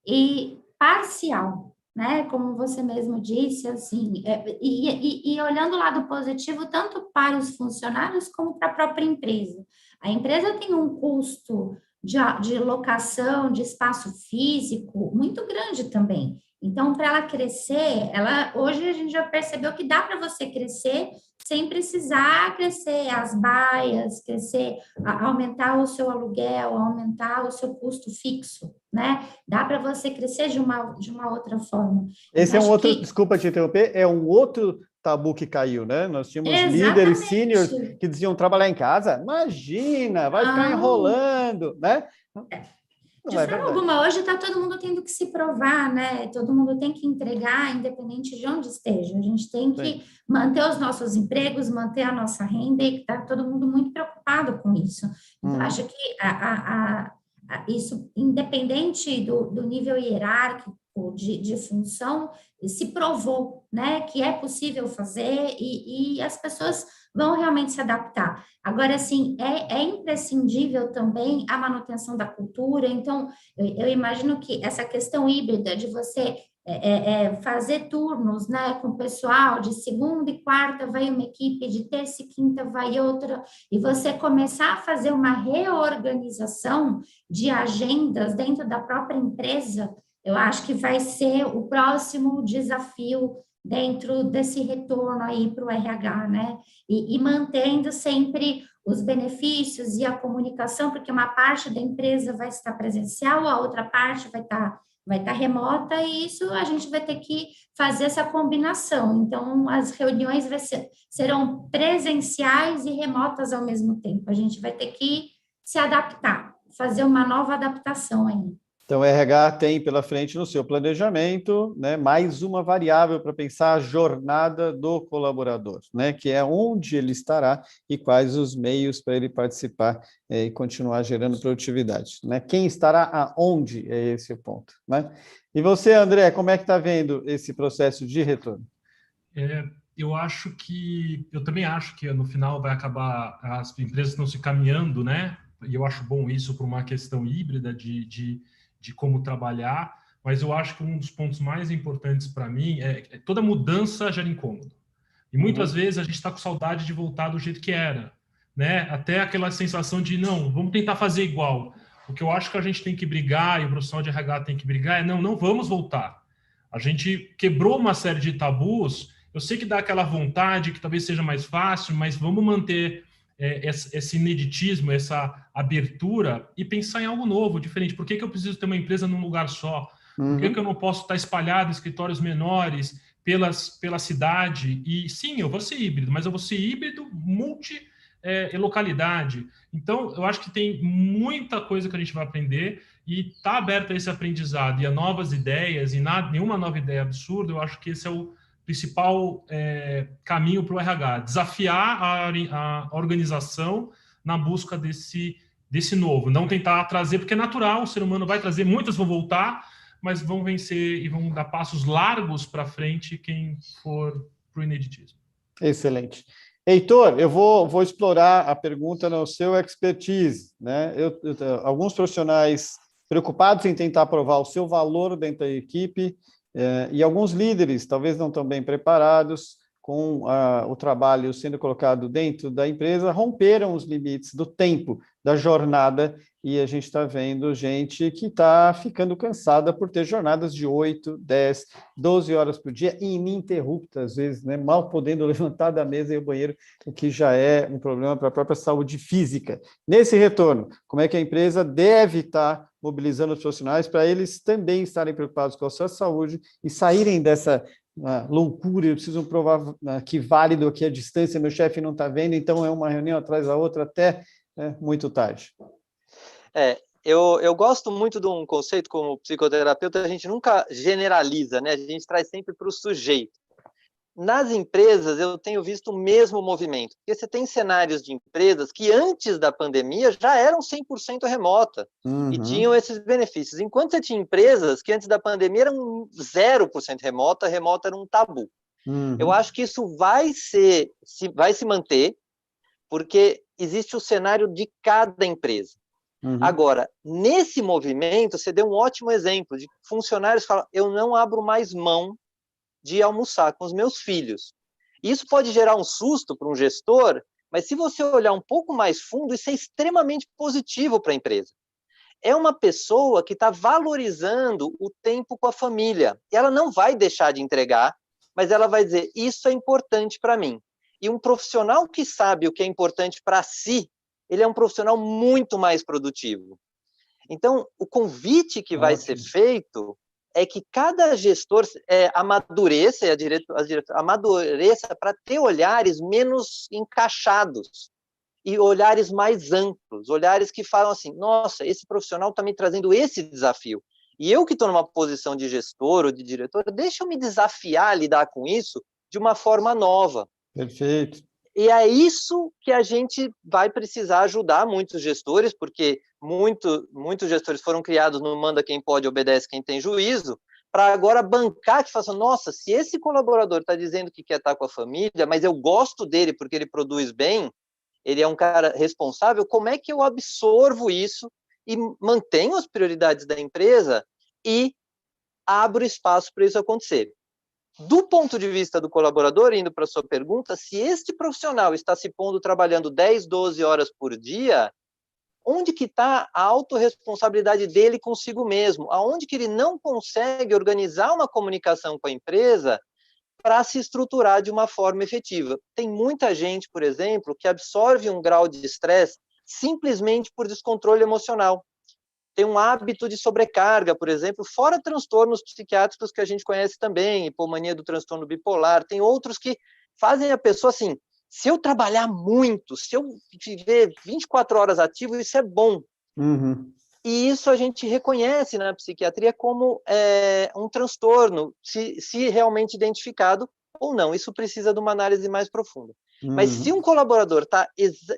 S3: e parcial, né? Como você mesmo disse, assim, e olhando o lado positivo, tanto para os funcionários como para a própria empresa. A empresa tem um custo de locação, de espaço físico muito grande também. Então, para ela crescer, hoje a gente já percebeu que dá para você crescer sem precisar crescer as baias, aumentar o seu aluguel, aumentar o seu custo fixo, né? Dá para você crescer de uma outra forma.
S1: Esse é um outro, desculpa te interromper, é um outro tabu que caiu, né? Nós tínhamos líderes seniors que diziam trabalhar em casa. Imagina, vai ficar enrolando, né?
S3: De forma alguma, hoje está todo mundo tendo que se provar, né? Todo mundo tem que entregar, independente de onde esteja. A gente tem que manter os nossos empregos, manter a nossa renda, e está todo mundo muito preocupado com isso. Então, acho que isso, independente do nível hierárquico, de função, se provou, né, que é possível fazer e as pessoas vão realmente se adaptar. Agora, assim, é imprescindível também a manutenção da cultura. Então, eu imagino que essa questão híbrida de você fazer turnos, né, com o pessoal, de segunda e quarta vai uma equipe, de terça e quinta vai outra, e você começar a fazer uma reorganização de agendas dentro da própria empresa, eu acho que vai ser o próximo desafio dentro desse retorno aí para o RH, né? E mantendo sempre os benefícios e a comunicação, porque uma parte da empresa vai estar presencial, a outra parte vai estar remota, e isso a gente vai ter que fazer essa combinação. Então, as reuniões serão presenciais e remotas ao mesmo tempo. A gente vai ter que se adaptar, fazer uma nova adaptação aí.
S1: Então, o RH tem pela frente no seu planejamento, né, mais uma variável para pensar a jornada do colaborador, né, que é onde ele estará e quais os meios para ele participar e continuar gerando produtividade, né? Quem estará aonde é esse o ponto, né? E você, André, como é que está vendo esse processo de retorno?
S4: Eu também acho que no final vai acabar, as empresas estão se caminhando, né? E eu acho bom isso para uma questão híbrida de como trabalhar, mas eu acho que um dos pontos mais importantes para mim é toda mudança gera incômodo. E muitas vezes a gente está com saudade de voltar do jeito que era, né? Até aquela sensação de, não, vamos tentar fazer igual. O que eu acho que a gente tem que brigar, e o profissional de RH tem que brigar, não vamos voltar. A gente quebrou uma série de tabus, eu sei que dá aquela vontade, que talvez seja mais fácil, mas vamos manter esse ineditismo, essa abertura e pensar em algo novo, diferente. Por que eu preciso ter uma empresa num lugar só? Por que eu não posso estar espalhado em escritórios menores pela cidade? E sim, eu vou ser híbrido, mas eu vou ser híbrido multi-localidade. Então, eu acho que tem muita coisa que a gente vai aprender e está aberto a esse aprendizado e a novas ideias, e nenhuma nova ideia absurda. Eu acho que esse é o principal caminho para o RH, desafiar a organização na busca desse novo, não tentar trazer, porque é natural, o ser humano vai trazer, muitas vão voltar, mas vão vencer e vão dar passos largos para frente quem for para o ineditismo.
S1: Excelente. Heitor, eu vou explorar a pergunta no seu expertise, né? Alguns profissionais preocupados em tentar provar o seu valor dentro da equipe, e alguns líderes, talvez não tão bem preparados, com o trabalho sendo colocado dentro da empresa, romperam os limites do tempo da jornada, e a gente está vendo gente que está ficando cansada por ter jornadas de 8, 10, 12 horas por dia, ininterruptas, às vezes, né? Mal podendo levantar da mesa e ir ao banheiro, o que já é um problema para a própria saúde física. Nesse retorno, como é que a empresa deve estar mobilizando os profissionais para eles também estarem preocupados com a sua saúde e saírem dessa loucura, eu preciso provar que válido aqui a distância, meu chefe não está vendo, então é uma reunião atrás da outra até muito tarde.
S5: Eu gosto muito de um conceito como psicoterapeuta, a gente nunca generaliza, né? A gente traz sempre para o sujeito. Nas empresas, eu tenho visto o mesmo movimento, porque você tem cenários de empresas que antes da pandemia já eram 100% remota e tinham esses benefícios, enquanto você tinha empresas que antes da pandemia eram 0% remota era um tabu. Eu acho que isso vai se manter, porque existe o cenário de cada empresa. Agora, nesse movimento, você deu um ótimo exemplo de funcionários que falam, eu não abro mais mão de almoçar com os meus filhos. Isso pode gerar um susto para um gestor, mas se você olhar um pouco mais fundo, isso é extremamente positivo para a empresa. É uma pessoa que está valorizando o tempo com a família. Ela não vai deixar de entregar, mas ela vai dizer, isso é importante para mim. E um profissional que sabe o que é importante para si, ele é um profissional muito mais produtivo. Então, o convite que vai ser feito é que cada gestor amadureça para ter olhares menos encaixados e olhares mais amplos, olhares que falam assim, nossa, esse profissional está me trazendo esse desafio. E eu que estou numa posição de gestor ou de diretor, deixa eu me desafiar a lidar com isso de uma forma nova.
S1: Perfeito.
S5: E é isso que a gente vai precisar ajudar muitos gestores, porque muitos gestores foram criados no manda quem pode, obedece quem tem juízo, para agora bancar que faça, nossa, se esse colaborador está dizendo que quer estar com a família, mas eu gosto dele porque ele produz bem, ele é um cara responsável, como é que eu absorvo isso e mantenho as prioridades da empresa e abro espaço para isso acontecer? Do ponto de vista do colaborador, indo para a sua pergunta, se este profissional está se pondo trabalhando 10, 12 horas por dia, onde que está a autorresponsabilidade dele consigo mesmo? Aonde que ele não consegue organizar uma comunicação com a empresa para se estruturar de uma forma efetiva? Tem muita gente, por exemplo, que absorve um grau de estresse simplesmente por descontrole emocional. Tem um hábito de sobrecarga, por exemplo, fora transtornos psiquiátricos que a gente conhece também, hipomania do transtorno bipolar, tem outros que fazem a pessoa assim, se eu trabalhar muito, se eu viver 24 horas ativo, isso é bom. E isso a gente reconhece na psiquiatria como um transtorno, se realmente identificado ou não. Isso precisa de uma análise mais profunda. Mas se um colaborador está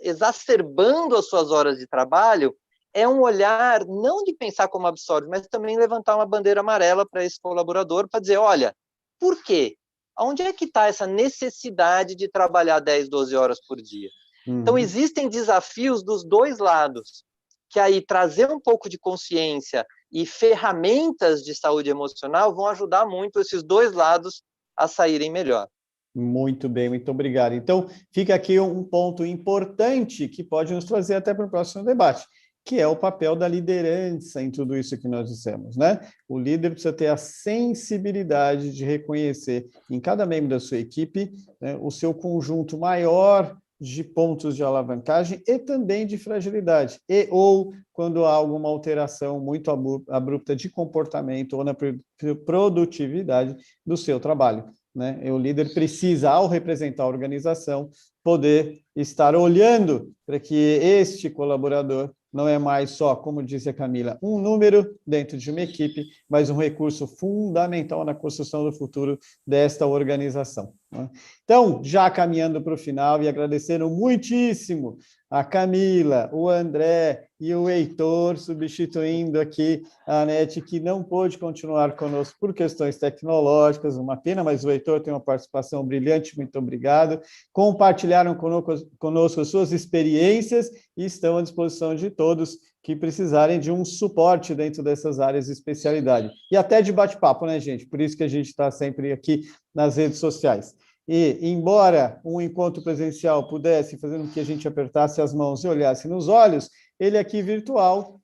S5: exacerbando as suas horas de trabalho, é um olhar não de pensar como absorve, mas também levantar uma bandeira amarela para esse colaborador para dizer, olha, por quê? Onde é que está essa necessidade de trabalhar 10, 12 horas por dia? Então, existem desafios dos dois lados, que aí trazer um pouco de consciência e ferramentas de saúde emocional vão ajudar muito esses dois lados a saírem melhor.
S1: Muito bem, muito obrigado. Então, fica aqui um ponto importante que pode nos trazer até para o próximo debate, que é o papel da liderança em tudo isso que nós dissemos, né? O líder precisa ter a sensibilidade de reconhecer em cada membro da sua equipe, né, o seu conjunto maior de pontos de alavancagem e também de fragilidade, ou quando há alguma alteração muito abrupta de comportamento ou na produtividade do seu trabalho, né? O líder precisa, ao representar a organização, poder estar olhando para que este colaborador não é mais só, como disse a Camila, um número dentro de uma equipe, mas um recurso fundamental na construção do futuro desta organização, né? Então, já caminhando para o final e agradecendo muitíssimo a Camila, o André e o Heitor, substituindo aqui a Anete, que não pôde continuar conosco por questões tecnológicas, uma pena, mas o Heitor tem uma participação brilhante, muito obrigado. Compartilharam conosco as suas experiências e estão à disposição de todos que precisarem de um suporte dentro dessas áreas de especialidade. E até de bate-papo, né, gente? Por isso que a gente está sempre aqui nas redes sociais. E, embora um encontro presencial pudesse fazer com que a gente apertasse as mãos e olhasse nos olhos, ele aqui virtual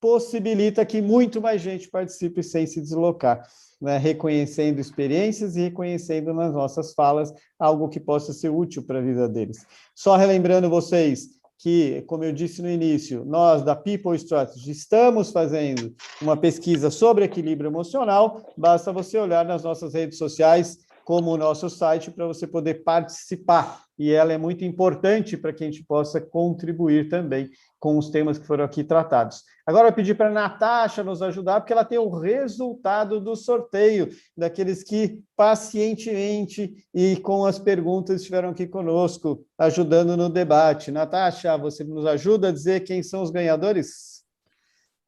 S1: possibilita que muito mais gente participe sem se deslocar, né? Reconhecendo experiências e reconhecendo nas nossas falas algo que possa ser útil para a vida deles. Só relembrando vocês que, como eu disse no início, nós da People Strategy estamos fazendo uma pesquisa sobre equilíbrio emocional, basta você olhar nas nossas redes sociais, como o nosso site, para você poder participar, e ela é muito importante para que a gente possa contribuir também com os temas que foram aqui tratados. Agora eu pedi para a Natasha nos ajudar, porque ela tem o resultado do sorteio, daqueles que pacientemente e com as perguntas estiveram aqui conosco, ajudando no debate. Natasha, você nos ajuda a dizer quem são os ganhadores?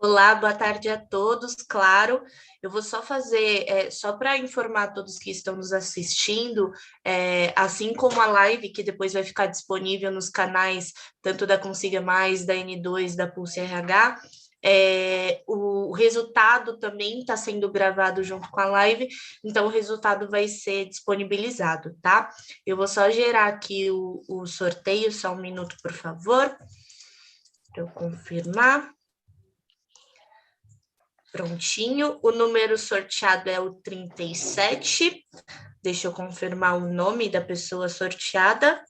S6: Olá, boa tarde a todos. Claro, eu vou só fazer, só para informar todos que estão nos assistindo, assim como a live, que depois vai ficar disponível nos canais, tanto da Consiga Mais, da N2, da Pulse RH, o resultado também está sendo gravado junto com a live, então o resultado vai ser disponibilizado, tá? Eu vou só gerar aqui o sorteio, só um minuto, por favor, para eu confirmar. Prontinho, o número sorteado é o 37. Deixa eu confirmar o nome da pessoa sorteada.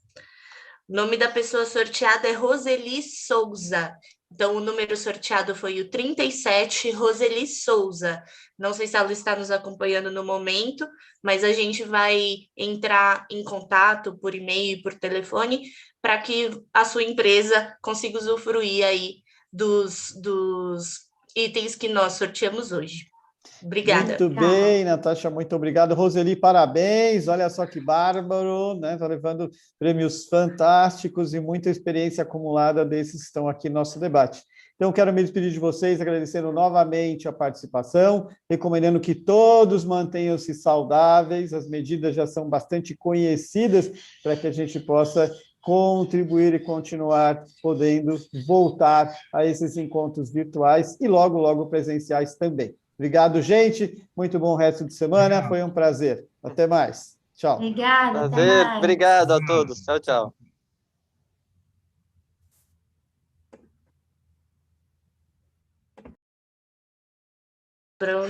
S6: O nome da pessoa sorteada é Roseli Souza. Então, o número sorteado foi o 37, Roseli Souza. Não sei se ela está nos acompanhando no momento, mas a gente vai entrar em contato por e-mail e por telefone para que a sua empresa consiga usufruir aí dos itens que nós sorteamos hoje. Obrigada.
S1: Muito bem, Natasha, muito obrigado. Roseli, parabéns, olha só que bárbaro, né? Está levando prêmios fantásticos e muita experiência acumulada desses que estão aqui no nosso debate. Então, quero me despedir de vocês, agradecendo novamente a participação, recomendando que todos mantenham-se saudáveis, as medidas já são bastante conhecidas para que a gente possa contribuir e continuar podendo voltar a esses encontros virtuais e logo, logo presenciais também. Obrigado, gente. Muito bom resto de semana. Foi um prazer. Até mais. Tchau.
S3: Obrigada, até
S5: Prazer,
S3: mais.
S5: obrigado a todos. Tchau, tchau.
S6: Pronto.